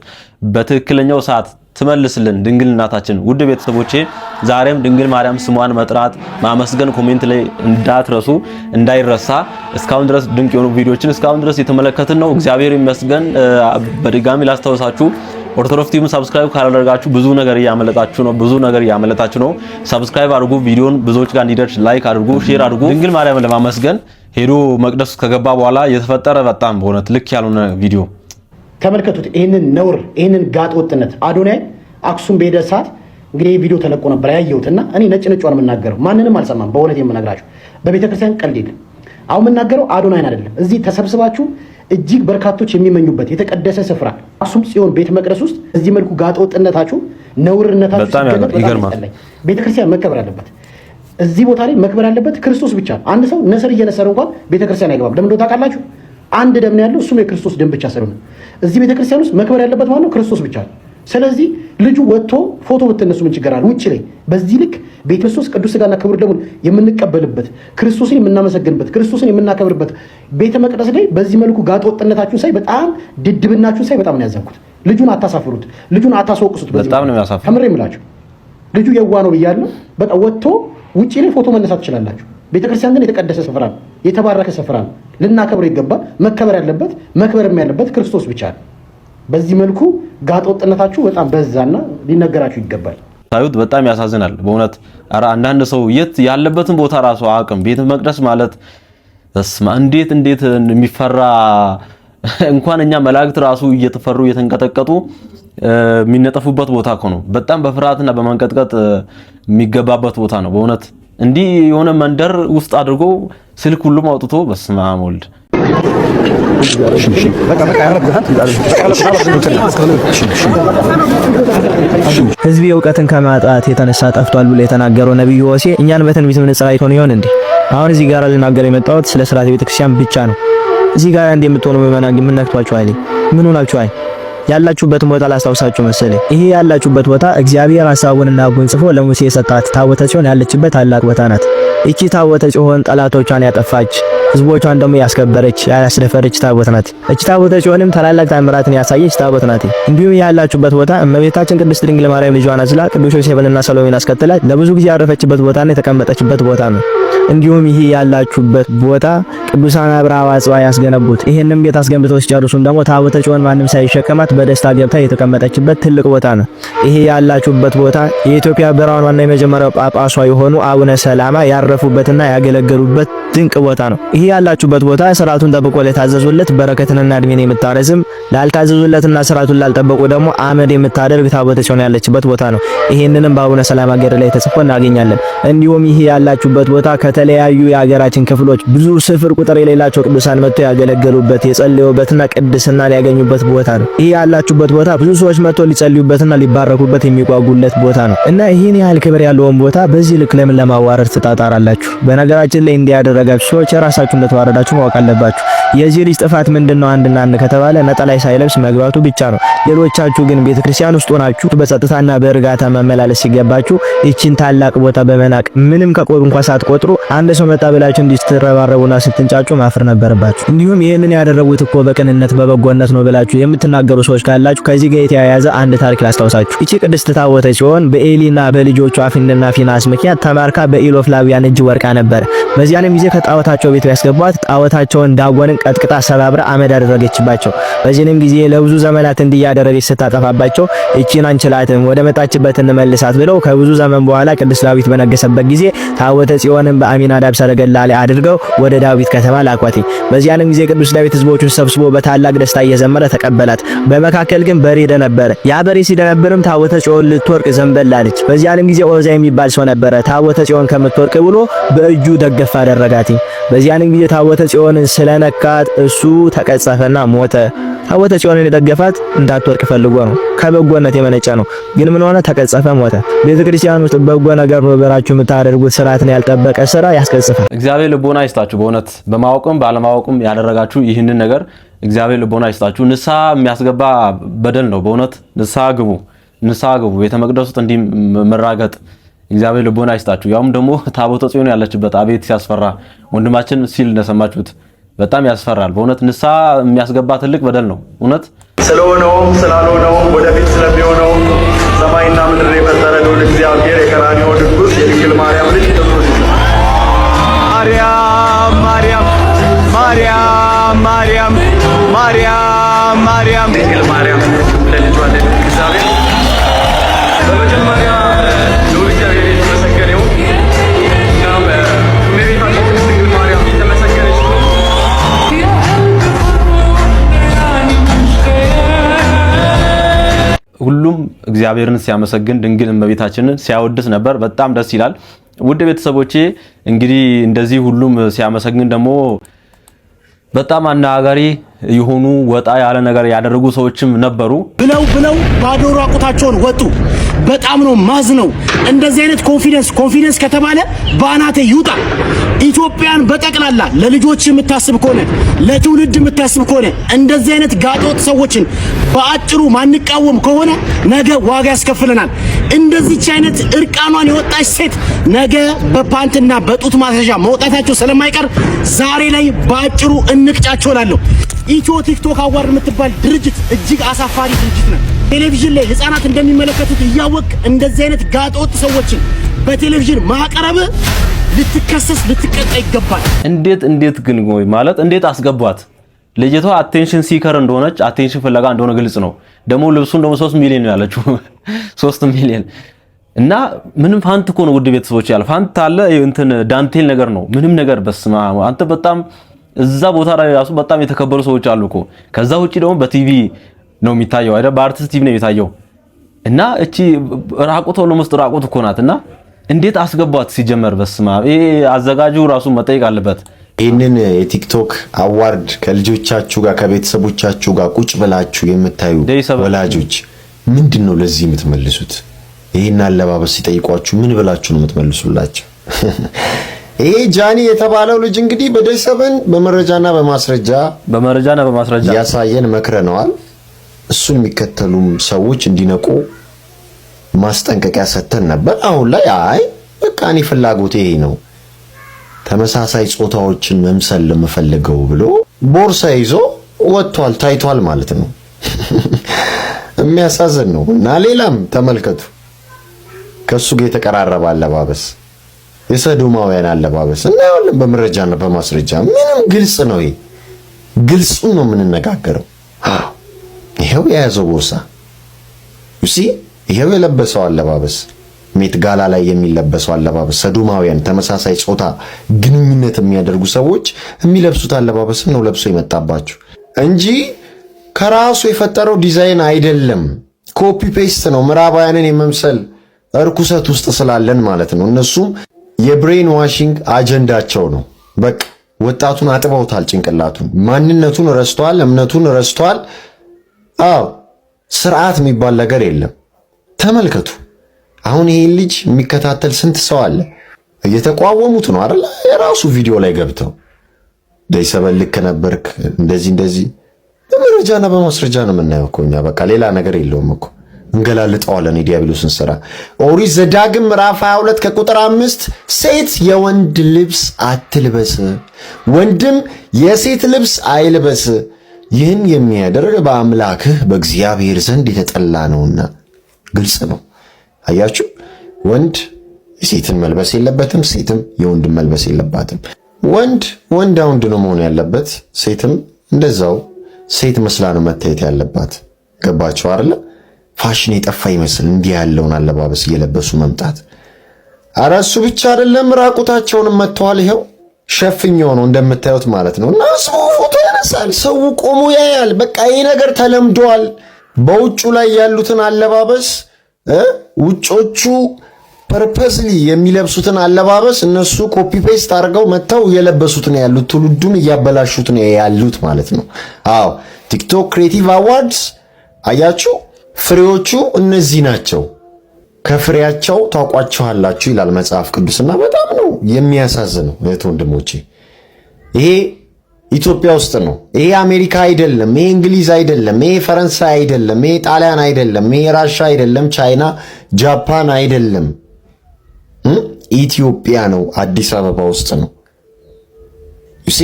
በትክክለኛው ሰዓት ትመልስልን ድንግል እናታችን። ውድ ቤተሰቦቼ ዛሬም ድንግል ማርያም ስሟን መጥራት ማመስገን ኮሜንት ላይ እንዳትረሱ እንዳይረሳ። እስካሁን ድረስ ድንቅ የሆኑ ቪዲዮችን እስካሁን ድረስ የተመለከትን ነው። እግዚአብሔር ይመስገን። በድጋሚ ላስታውሳችሁ ኦርቶዶክስ ቲቪን ሰብስክራይብ ካላደረጋችሁ ብዙ ነገር እያመለጣችሁ ነው። ሰብስክራይብ አድርጉ፣ ቪዲዮን ብዙዎች ጋር እንዲደርስ ላይክ አድርጉ፣ ሼር አድርጉ። ድንግል ማርያምን ለማመስገን ሄዶ መቅደስ ከገባ በኋላ የተፈጠረ በጣም በእውነት ልክ ያልሆነ ቪዲዮ ተመልከቱት። ይሄንን ነውር፣ ይሄንን ጋጥ ወጥነት አዶናይ አክሱም በሄደ ሰዓት እንግዲህ ቪዲዮ ተለቆ ነበር ያየሁትና እኔ ነጭ ነጭዋን የምናገረው ማንንም አልሰማም። በእውነት የምነግራችሁ በቤተክርስቲያን ቀልድ የለም። አሁን የምናገረው አዶናይን አይደለም። እዚህ ተሰብስባችሁ እጅግ በርካቶች የሚመኙበት የተቀደሰ ስፍራ አክሱም ጽዮን ቤተ መቅደስ ውስጥ እዚህ መልኩ ጋጥ ወጥነታችሁ፣ ነውርነታችሁ ሲገለጥ በጣም ቤተክርስቲያን መከበር አለበት። እዚህ ቦታ ላይ መክበር ያለበት ክርስቶስ ብቻ ነው። አንድ ሰው ነስር እየነሰረ እንኳን ቤተክርስቲያን አይገባም። ለምን እንደው ታውቃላችሁ? አንድ ደም ነው ያለው፣ እሱም የክርስቶስ ደም ብቻ ስለሆነ እዚህ ቤተክርስቲያን ውስጥ መክበር ያለበት ማነው? ክርስቶስ ብቻ ነው። ስለዚህ ልጁ ወጥቶ ፎቶ ብትነሱ ምን ችግር አለ? ውጭ ላይ በዚህ ልክ በክርስቶስ ቅዱስ ሥጋና ክቡር ደሙን የምንቀበልበት ክርስቶስን የምናመሰግንበት ክርስቶስን የምናከብርበት ቤተ መቅደስ ላይ በዚህ መልኩ ጋጥ ወጥነታችሁን ሳይ በጣም ድድብናችሁን ሳይ በጣም ነው ያዘንኩት። ልጁን አታሳፍሩት፣ ልጁን አታስወቅሱት። በጣም ነው ያሳፍሩት። ከምሬ የምላችሁ ልጁ የዋ ነው ብያለሁ። በቃ ወጥቶ ውጭ ላይ ፎቶ መነሳት ትችላላችሁ። ቤተክርስቲያን ግን የተቀደሰ ስፍራ ነው፣ የተባረከ ስፍራ ነው። ልናከብረው ይገባል። መከበር ያለበት መክበርም ያለበት ክርስቶስ ብቻ ነው። በዚህ መልኩ ጋጥ ወጥነታችሁ በጣም በዛና ሊነገራችሁ ይገባል። ታዩት በጣም ያሳዝናል በእውነት። ኧረ አንዳንድ ሰው የት ያለበትን ቦታ ራሱ አቅም ቤተ መቅደስ ማለት እስማ እንዴት የሚፈራ እንኳን እኛ መላእክት ራሱ እየተፈሩ እየተንቀጠቀጡ የሚነጠፉበት ቦታ እኮ ነው። በጣም በፍርሃትና በመንቀጥቀጥ የሚገባበት ቦታ ነው በእውነት። እንዲህ የሆነ መንደር ውስጥ አድርጎ ስልክ ሁሉም አውጥቶ በስመ አብ ወልድ ህዝብ እውቀትን ከማጣት የተነሳ ጠፍቷል ብሎ የተናገረው ነብዩ ሆሴዕ እኛን በትንቢት ምንጽር አይቶን ይሆን እንዴ? አሁን እዚህ ጋር ልናገር የመጣሁት ስለ ሥርዓተ ቤተክርስቲያን ብቻ ነው። እዚህ ጋር እንደምትሆኑ ምዕመናን ምን ነክቷችሁ አይደል? ምን ሆናችሁ አይደል? ያላችሁበትን ቦታ ላስታውሳችሁ መሰለኝ። ይሄ ያላችሁበት ቦታ እግዚአብሔር ሐሳቡንና ሕጉን ጽፎ ለሙሴ የሰጣት ታቦተ ጽዮን ያለችበት ታላቅ ቦታ ናት። እቺ ታቦተ ጽዮን ጠላቶቿን ያጠፋች ህዝቦቿን ደግሞ ያስከበረች ያስደፈረች ታቦት ናት። እቺ ታቦተ ጽዮንም ታላላቅ ታምራትን ያሳየች ታቦት ናት። እንዲሁም ያላችሁበት ቦታ እመቤታችን ቅድስት ድንግል ማርያም ልጇን አዝላ ቅዱስ ዮሴፍንና ሰሎሜን አስከትላ ለብዙ ጊዜ ያረፈችበት ቦታና የተቀመጠችበት ቦታ ነው። እንዲሁም ይሄ ያላችሁበት ቦታ ቅዱሳን አብርሃ ወአጽብሃ ያስገነቡት ይሄንን ቤት አስገንብተው ሲጨርሱም ደግሞ ታቦተ ጽዮን ማንም ሳይሸከማት በደስታ ገብታ የተቀመጠችበት ትልቅ ቦታ ነው። ይሄ ያላችሁበት ቦታ የኢትዮጵያ ብርሃን ዋና የመጀመሪያው ጳጳሷ የሆኑ አቡነ ሰላማ ያረፉበትና ያገለገሉበት ድንቅ ቦታ ነው። ይሄ ያላችሁበት ቦታ ስርዓቱን ጠብቆ ለታዘዙለት በረከትንና እድሜን የምታረዝም ላልታዘዙለትና ስርዓቱን ላልጠበቁ ደግሞ አመድ የምታደርግ ታቦተ ጽዮን ያለችበት ቦታ ነው። ይሄንንም በአቡነ ሰላማ ገድል ላይ ተጽፎ እናገኛለን። እንዲሁም ይሄ ያላችሁበት ቦታ ከተለያዩ የሀገራችን ክፍሎች ብዙ ስፍር ቁጥር የሌላቸው ቅዱሳን መጥተው ያገለገሉበት የጸለዩበትና ቅድስና ሊያገኙበት ቦታ ነው። ይሄ ያላችሁበት ቦታ ብዙ ሰዎች መጥተው ሊጸልዩበትና ሊባረኩበት የሚጓጉለት ቦታ ነው እና ይሄን ያህል ክብር ያለውን ቦታ በዚህ ልክ ለምን ለማዋረድ ትጣጣራላችሁ? በነገራችን ላይ እንዲያደረጋችሁ ሰዎች ራሳችሁ እንደተዋረዳችሁ ማወቅ አለባችሁ። የዚህ ልጅ ጥፋት ምንድነው? አንድና አንድ ከተባለ ነጠላ ሳይለብስ መግባቱ ብቻ ነው። ሌሎቻችሁ ግን ቤተክርስቲያን ውስጥ ሆናችሁ በጸጥታና በእርጋታ መመላለስ ሲገባችሁ እቺን ታላቅ ቦታ በመናቅ ምንም ከቆብ እንኳን ሳትቆጥሩ አንድ ሰው መጣ ብላችሁ እንድትረባረቡና ስትንጫጩ ማፍር ነበረባችሁ። እንዲሁም ይሄንን ያደረጉት እኮ በቅንነት በበጎነት ነው ብላችሁ የምትናገሩ ሰዎች ካላችሁ ከዚህ ጋር የተያያዘ አንድ ታሪክ ላስታውሳችሁ። እቺ ቅድስት ታቦተ ጽዮን በኤሊና በልጆቿ አፍንድና ፊናስ ምክንያት ተማርካ በኢሎፍላውያን እጅ ወርቃ ነበር። በዚያንም ጊዜ ከጣዖታቸው ቤት ያስገቧት ጣዖታቸውን ዳጎንን ቀጥቅጣ ሰባብራ አመድ አደረገችባቸው። በዚህንም ጊዜ ለብዙ ዘመናት እንዲያደረገች ስታጠፋባቸው እቺን አንችላትም ወደ መጣችበት እንመልሳት ብለው ከብዙ ዘመን በኋላ ቅዱስ ዳዊት በነገሰበት ጊዜ ታቦተ ጽዮንን በአሚናዳብ ሰረገላ ላይ አድርገው ወደ ዳዊት ከተማ ላኳት። በዚያንም ጊዜ ቅዱስ ዳዊት ህዝቦቹን ሰብስቦ በታላቅ ደስታ እየዘመረ ተቀበላት። በመካከል ግን በሬ ደነበረ። ያ በሬ ሲደነብርም ታቦተ ጽዮን ልትወርቅ ዘንበል አለች። በዚያንም ጊዜ ኦዛ የሚባል ሰው ነበረ። ታቦተ ጽዮን ከምትወርቅ ብሎ በእጁ ደገፍ አደረጋት። በዚያንም ጊዜ ታቦተ ጽዮንን ስለነካት እሱ ተቀጸፈና ሞተ። ታቦተ ጽዮንን የደገፋት እንዳትወርቅ ፈልጎ ነው፣ ከበጎነት የመነጨ ነው። ግን ምን ሆነ? ተቀጸፈ፣ ሞተ። ቤተክርስቲያን ውስጥ በጎ ነገር ነው ብላችሁ የምታደርጉት ስርዓትን ያልጠበቀ ስራ ያስቀጽፋል። እግዚአብሔር ልቦና ይስጣችሁ። በእውነት በማወቅም ባለማወቅም ያደረጋችሁ ይህንን ነገር እግዚአብሔር ልቦና ይስጣችሁ። ንስሐ የሚያስገባ በደል ነው። በእውነት ንስሐ ግቡ፣ ንስሐ ግቡ። ቤተ መቅደስ ውስጥ እንዲህ መራገጥ እግዚአብሔር ልቦና ይስጣችሁ። ያውም ደግሞ ታቦተ ጽዮን ያለችበት አቤት ሲያስፈራ! ወንድማችን ሲል እንደሰማችሁት በጣም ያስፈራል። በእውነት ንስሐ የሚያስገባ ትልቅ በደል ነው። እውነት ስለሆነውም ስላልሆነውም ወደፊት ስለሚሆነው ሰማይና ምድር የፈጠረ ልዑል እግዚአብሔር የቀራንዮ ንጉሥ የድንግል ማርያም ልጅ ኢየሱስ ማርያም ማርያም ማርያም ማርያም ማርያም ማርያም ድንግል ማርያም ለልጇ እግዚአብሔር። በመጀመሪያ ልዑል እግዚአብሔር የተመሰገነ ይሁን። እናም እመቤታችን ቅድስት ድንግል ማርያም የተመሰገነች ነው። ሁሉም እግዚአብሔርን ሲያመሰግን ድንግል እመቤታችንን ሲያወድስ ነበር። በጣም ደስ ይላል። ውድ ቤተሰቦቼ እንግዲህ እንደዚህ ሁሉም ሲያመሰግን ደግሞ በጣም አነጋጋሪ የሆኑ ወጣ ያለ ነገር ያደረጉ ሰዎችም ነበሩ። ብለው ባዶ ራቁታቸውን ወጡ። በጣም ነው ማዝነው። እንደዚህ አይነት ኮንፊደንስ ከተባለ ባናተ ይውጣ። ኢትዮጵያን በጠቅላላ ለልጆች የምታስብ ከሆነ ለትውልድ የምታስብ ከሆነ እንደዚህ አይነት ጋጦት ሰዎችን በአጭሩ ማንቃወም ከሆነ ነገ ዋጋ ያስከፍለናል። እንደዚህች አይነት እርቃኗን የወጣች ሴት ነገ በፓንትና በጡት ማስያዣ መውጣታቸው ስለማይቀር ዛሬ ላይ በአጭሩ እንቅጫቸው እላለሁ። ኢትዮ ቲክቶክ አዋርድ የምትባል ድርጅት እጅግ አሳፋሪ ድርጅት ነው። ቴሌቪዥን ላይ ህፃናት እንደሚመለከቱት እያወቅ እንደዚህ አይነት ጋጦት ሰዎችን በቴሌቪዥን ማቅረብ ልትከሰስ ልትቀጣ ይገባል። እንዴት ግን ማለት እንዴት አስገቧት? ልጅቷ አቴንሽን ሲከር እንደሆነች አቴንሽን ፍለጋ እንደሆነ ግልጽ ነው። ደግሞ ልብሱን ደግሞ 3 ሚሊዮን ነው ያለችው 3 ሚሊዮን እና ምንም ፋንት እኮ ነው ውድ ቤተሰቦች ያለ ፋንት አለ እንትን ዳንቴል ነገር ነው ምንም ነገር በስማ አንተ በጣም እዛ ቦታ ላይ ራሱ በጣም የተከበሩ ሰዎች አሉ እኮ። ከዛ ውጪ ደግሞ በቲቪ ነው የሚታየው አይደል? በአርቲስት ቲቪ ነው የሚታየው። እና እቺ ራቁት ሁሉ መስጥ ራቁት እኮ ናትና እንዴት አስገቧት? ሲጀመር በስማ ይሄ አዘጋጁ ራሱ መጠየቅ አለበት። ይህንን የቲክቶክ አዋርድ ከልጆቻችሁ ጋር ከቤተሰቦቻችሁ ጋር ቁጭ ብላችሁ የምታዩ ወላጆች ምንድነው ለዚህ የምትመልሱት? ይሄን አለባበስ ሲጠይቋችሁ ምን ብላችሁ ነው የምትመልሱላቸው? ይሄ ጃኒ የተባለው ልጅ እንግዲህ በደሰበን በመረጃና በማስረጃ ያሳየን መክረነዋል። እሱን የሚከተሉም ሰዎች እንዲነቁ ማስጠንቀቂያ ሰጥተን ነበር። አሁን ላይ አይ በቃ እኔ ፍላጎቴ ይሄ ነው ተመሳሳይ ጾታዎችን መምሰል ለምፈልገው ብሎ ቦርሳ ይዞ ወጥቷል፣ ታይቷል ማለት ነው። የሚያሳዝን ነው። እና ሌላም ተመልከቱ ከሱ ጋር የተቀራረበ አለባበስ የሰዶማውያን አለባበስ እናያለን በመረጃና በማስረጃ ምንም ግልጽ ነው። ይሄ ግልጹን ነው የምንነጋገረው። ይሄው የያዘው ቦርሳ እሺ፣ ይሄው የለበሰው አለባበስ ሜት ጋላ ላይ የሚለበሰው አለባበስ ሰዶማውያን ተመሳሳይ ጾታ ግንኙነት የሚያደርጉ ሰዎች የሚለብሱት አለባበስ ነው ለብሶ የመጣባችሁ እንጂ ከራሱ የፈጠረው ዲዛይን አይደለም። ኮፒ ፔስት ነው። ምዕራባውያንን የመምሰል እርኩሰት ውስጥ ስላለን ማለት ነው። እነሱም የብሬን ዋሺንግ አጀንዳቸው ነው። በቃ ወጣቱን አጥበውታል፣ ጭንቅላቱን ማንነቱን ረስቷል፣ እምነቱን ረስቷል። አዎ ስርዓት የሚባል ነገር የለም። ተመልከቱ። አሁን ይሄን ልጅ የሚከታተል ስንት ሰው አለ? እየተቋወሙት ነው አይደል? የራሱ ቪዲዮ ላይ ገብተው ደይሰበል ልክ ነበርክ እንደዚህ በመረጃና በማስረጃ ነው የምናየው እኮ እኛ። በቃ ሌላ ነገር የለውም እኮ እንገላልጠዋለን የዲያብሎስን ስራ። ኦሪት ዘዳግም ምዕራፍ 22 ከቁጥር 5 ሴት የወንድ ልብስ አትልበስ፣ ወንድም የሴት ልብስ አይልበስ፣ ይህን የሚያደርግ በአምላክህ በእግዚአብሔር ዘንድ የተጠላ ነውና። ግልጽ ነው። አያችሁ፣ ወንድ የሴትን መልበስ የለበትም፣ ሴትም የወንድን መልበስ የለባትም። ወንድ ነው መሆን ያለበት፣ ሴትም እንደዛው ሴት መስላ ነው መታየት ያለባት። ገባችሁ አይደለ? ፋሽን የጠፋ ይመስል እንዲህ ያለውን አለባበስ እየለበሱ መምጣት። ኧረ እሱ ብቻ አይደለም፣ ራቁታቸውንም መጥተዋል። ይሄው ሸፍኛው ነው እንደምታዩት ማለት ነው። እና ሰው ፎቶ ያነሳል፣ ሰው ቆሞ ያያል። በቃ ይሄ ነገር ተለምዷል። በውጩ ላይ ያሉትን አለባበስ ውጮቹ ፐርፐስሊ የሚለብሱትን አለባበስ እነሱ ኮፒ ፔስት አድርገው መተው እየለበሱት ነው ያሉት። ትውልዱን እያበላሹት ነው ያሉት ማለት ነው። አዎ ቲክቶክ ክሬቲቭ አዋርድስ አያችሁ፣ ፍሬዎቹ እነዚህ ናቸው፣ ከፍሬያቸው ታውቋቸዋላችሁ ይላል መጽሐፍ ቅዱስና በጣም ነው የሚያሳዝነው እህት ወንድሞቼ። ይሄ ኢትዮጵያ ውስጥ ነው። ይሄ አሜሪካ አይደለም፣ ይሄ እንግሊዝ አይደለም፣ ይሄ ፈረንሳይ አይደለም፣ ይሄ ጣሊያን አይደለም፣ ይሄ ራሻ አይደለም፣ ቻይና ጃፓን አይደለም፣ ኢትዮጵያ ነው። አዲስ አበባ ውስጥ ነው። ዩሲ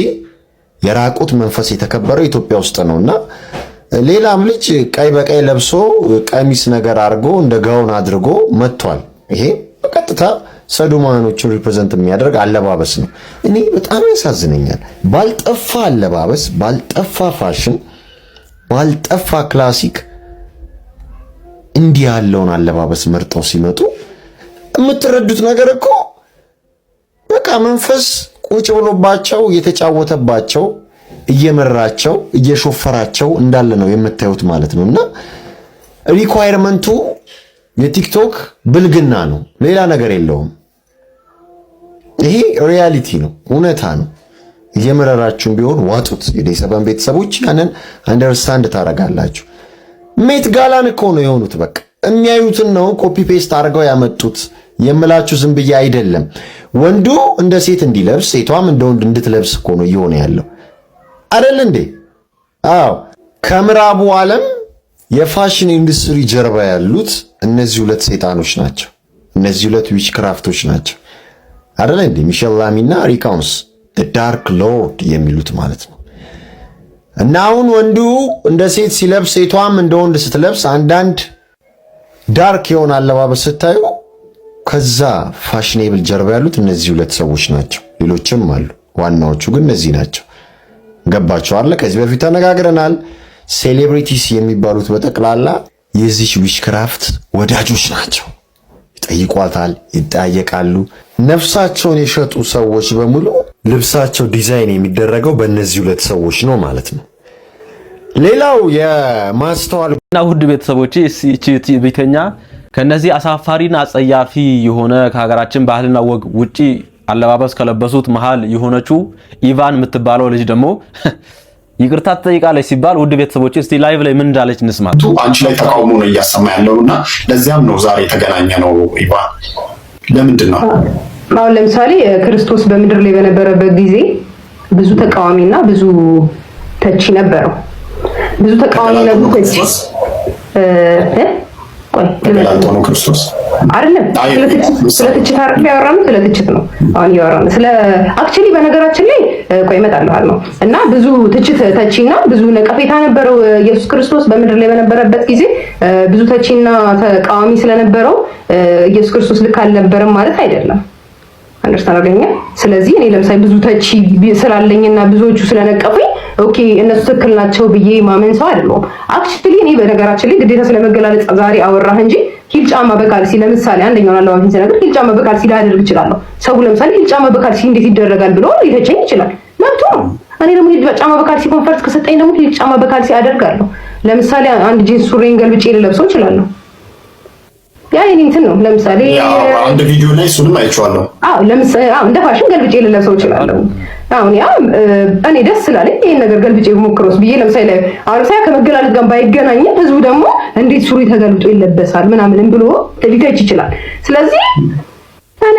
የራቁት መንፈስ የተከበረው ኢትዮጵያ ውስጥ ነውና ሌላም ልጅ ቀይ በቀይ ለብሶ ቀሚስ ነገር አድርጎ እንደ ጋውን አድርጎ መጥቷል። ይሄ በቀጥታ ሰዶማኖችን ሪፕሬዘንት የሚያደርግ አለባበስ ነው። እኔ በጣም ያሳዝነኛል። ባልጠፋ አለባበስ፣ ባልጠፋ ፋሽን፣ ባልጠፋ ክላሲክ እንዲህ ያለውን አለባበስ መርጠው ሲመጡ የምትረዱት ነገር እኮ በቃ መንፈስ ቁጭ ብሎባቸው እየተጫወተባቸው እየመራቸው እየሾፈራቸው እንዳለ ነው የምታዩት ማለት ነውና ሪኳየርመንቱ የቲክቶክ ብልግና ነው፣ ሌላ ነገር የለውም። ይሄ ሪያሊቲ ነው፣ እውነታ ነው። እየመረራችሁም ቢሆን ዋጡት። የዴሰበን ቤተሰቦች ያንን አንደርስታንድ ታረጋላችሁ። ሜት ጋላን እኮ ነው የሆኑት። በቃ የሚያዩትን ነው ኮፒ ፔስት አድርገው ያመጡት የምላችሁ ዝም ብዬ አይደለም። ወንዱ እንደ ሴት እንዲለብስ ሴቷም እንደ ወንድ እንድትለብስ እኮ ነው እየሆነ ያለው አይደል እንዴ? አዎ ከምዕራቡ ዓለም የፋሽን ኢንዱስትሪ ጀርባ ያሉት እነዚህ ሁለት ሰይጣኖች ናቸው። እነዚህ ሁለት ዊች ክራፍቶች ናቸው አይደል እንዴ? ሚሼል ላሚና ሪካውንስ the dark lord የሚሉት ማለት ነው። እና አሁን ወንዱ እንደ ሴት ሲለብስ ሴቷም እንደ ወንድ ስትለብስ አንዳንድ ዳርክ የሆነ አለባበስ ስታዩ ከዛ ፋሽኔብል ጀርባ ያሉት እነዚህ ሁለት ሰዎች ናቸው። ሌሎችም አሉ፣ ዋናዎቹ ግን እነዚህ ናቸው። ገባችሁ አይደል? ከዚህ በፊት ተነጋግረናል። ሴሌብሪቲስ የሚባሉት በጠቅላላ የዚች ዊችክራፍት ወዳጆች ናቸው። ይጠይቋታል፣ ይጠያየቃሉ። ነፍሳቸውን የሸጡ ሰዎች በሙሉ ልብሳቸው ዲዛይን የሚደረገው በእነዚህ ሁለት ሰዎች ነው ማለት ነው። ሌላው የማስተዋል እና ውድ ቤተሰቦቼ እቺ ቤተኛ ከነዚህ አሳፋሪና አጸያፊ የሆነ ከሀገራችን ባህልና ወግ ውጪ አለባበስ ከለበሱት መሃል የሆነችው ኢቫን የምትባለው ልጅ ደግሞ ይቅርታ ትጠይቃለች ሲባል ውድ ቤተሰቦቼ እስቲ ላይቭ ላይ ምን እንዳለች እንስማ። አንቺ ላይ ተቃውሞ ነው እያሰማ ያለውና ለዚያም ነው ዛሬ የተገናኘ ነው። ኢቫን ለምንድን ነው አሁን ለምሳሌ ክርስቶስ በምድር ላይ በነበረበት ጊዜ ብዙ ተቃዋሚና ብዙ ተቺ ነበረው። ብዙ ተቃዋሚ ነው ክርስቶስ አይደለም። ስለትችት አርፈ ያወራነው ስለትችት ነው አሁን ያወራነው ስለ አክቹሊ በነገራችን ላይ ቆይ እመጣለሁ ነው እና ብዙ ትችት ተቺና ብዙ ነቀፌታ ነበረው ኢየሱስ ክርስቶስ በምድር ላይ በነበረበት ጊዜ ብዙ ተቺና ተቃዋሚ ስለነበረው ኢየሱስ ክርስቶስ ልክ አልነበረም ማለት አይደለም። አንደርስታንድ አገኘ። ስለዚህ እኔ ለምሳሌ ብዙ ተቺ ስላለኝና ብዙዎቹ ስለነቀፉኝ ኦኬ እነሱ ትክክል ናቸው ብዬ ማመን ሰው አይደለም። አክቹሊ እኔ በነገራችን ላይ ግዴታ ስለመገላለጽ ዛሬ አወራህ እንጂ ሂል ጫማ በካልሲ ለምሳሌ አንደኛውን አለባበስን ሲነግር ሂል ጫማ በካልሲ ላደርግ እችላለሁ። ሰው ለምሳሌ ሂል ጫማ በካልሲ እንዴት ይደረጋል ብሎ ሊተቸኝ ይችላል። መብቱ ነው። እኔ ደግሞ ሂል ጫማ በካልሲ ኮንፈርት ከሰጠኝ ደግሞ ሂል ጫማ በካልሲ አደርጋለሁ። ለምሳሌ አንድ ጂንስ ሱሪን ገልብጬ ልለብሰው እችላለሁ። ያ የኔ እንትን ነው። ለምሳሌ አንድ ቪዲዮ ላይ እሱንም አይቼዋለሁ። ለምሳሌ እንደ ፋሽን ገልብጬ ልለብሰው እችላለሁ። አሁን ያ እኔ ደስ ስላለኝ ይሄን ነገር ገልብጬ ሞክሮስ ብዬ ለምሳሌ አሁን ሳያ ከመገላለጥ ጋር ባይገናኝም ህዝቡ ደግሞ እንዴት ሱሪ ተገልጦ ይለበሳል ምናምን ብሎ ሊተች ይችላል። ስለዚህ እኔ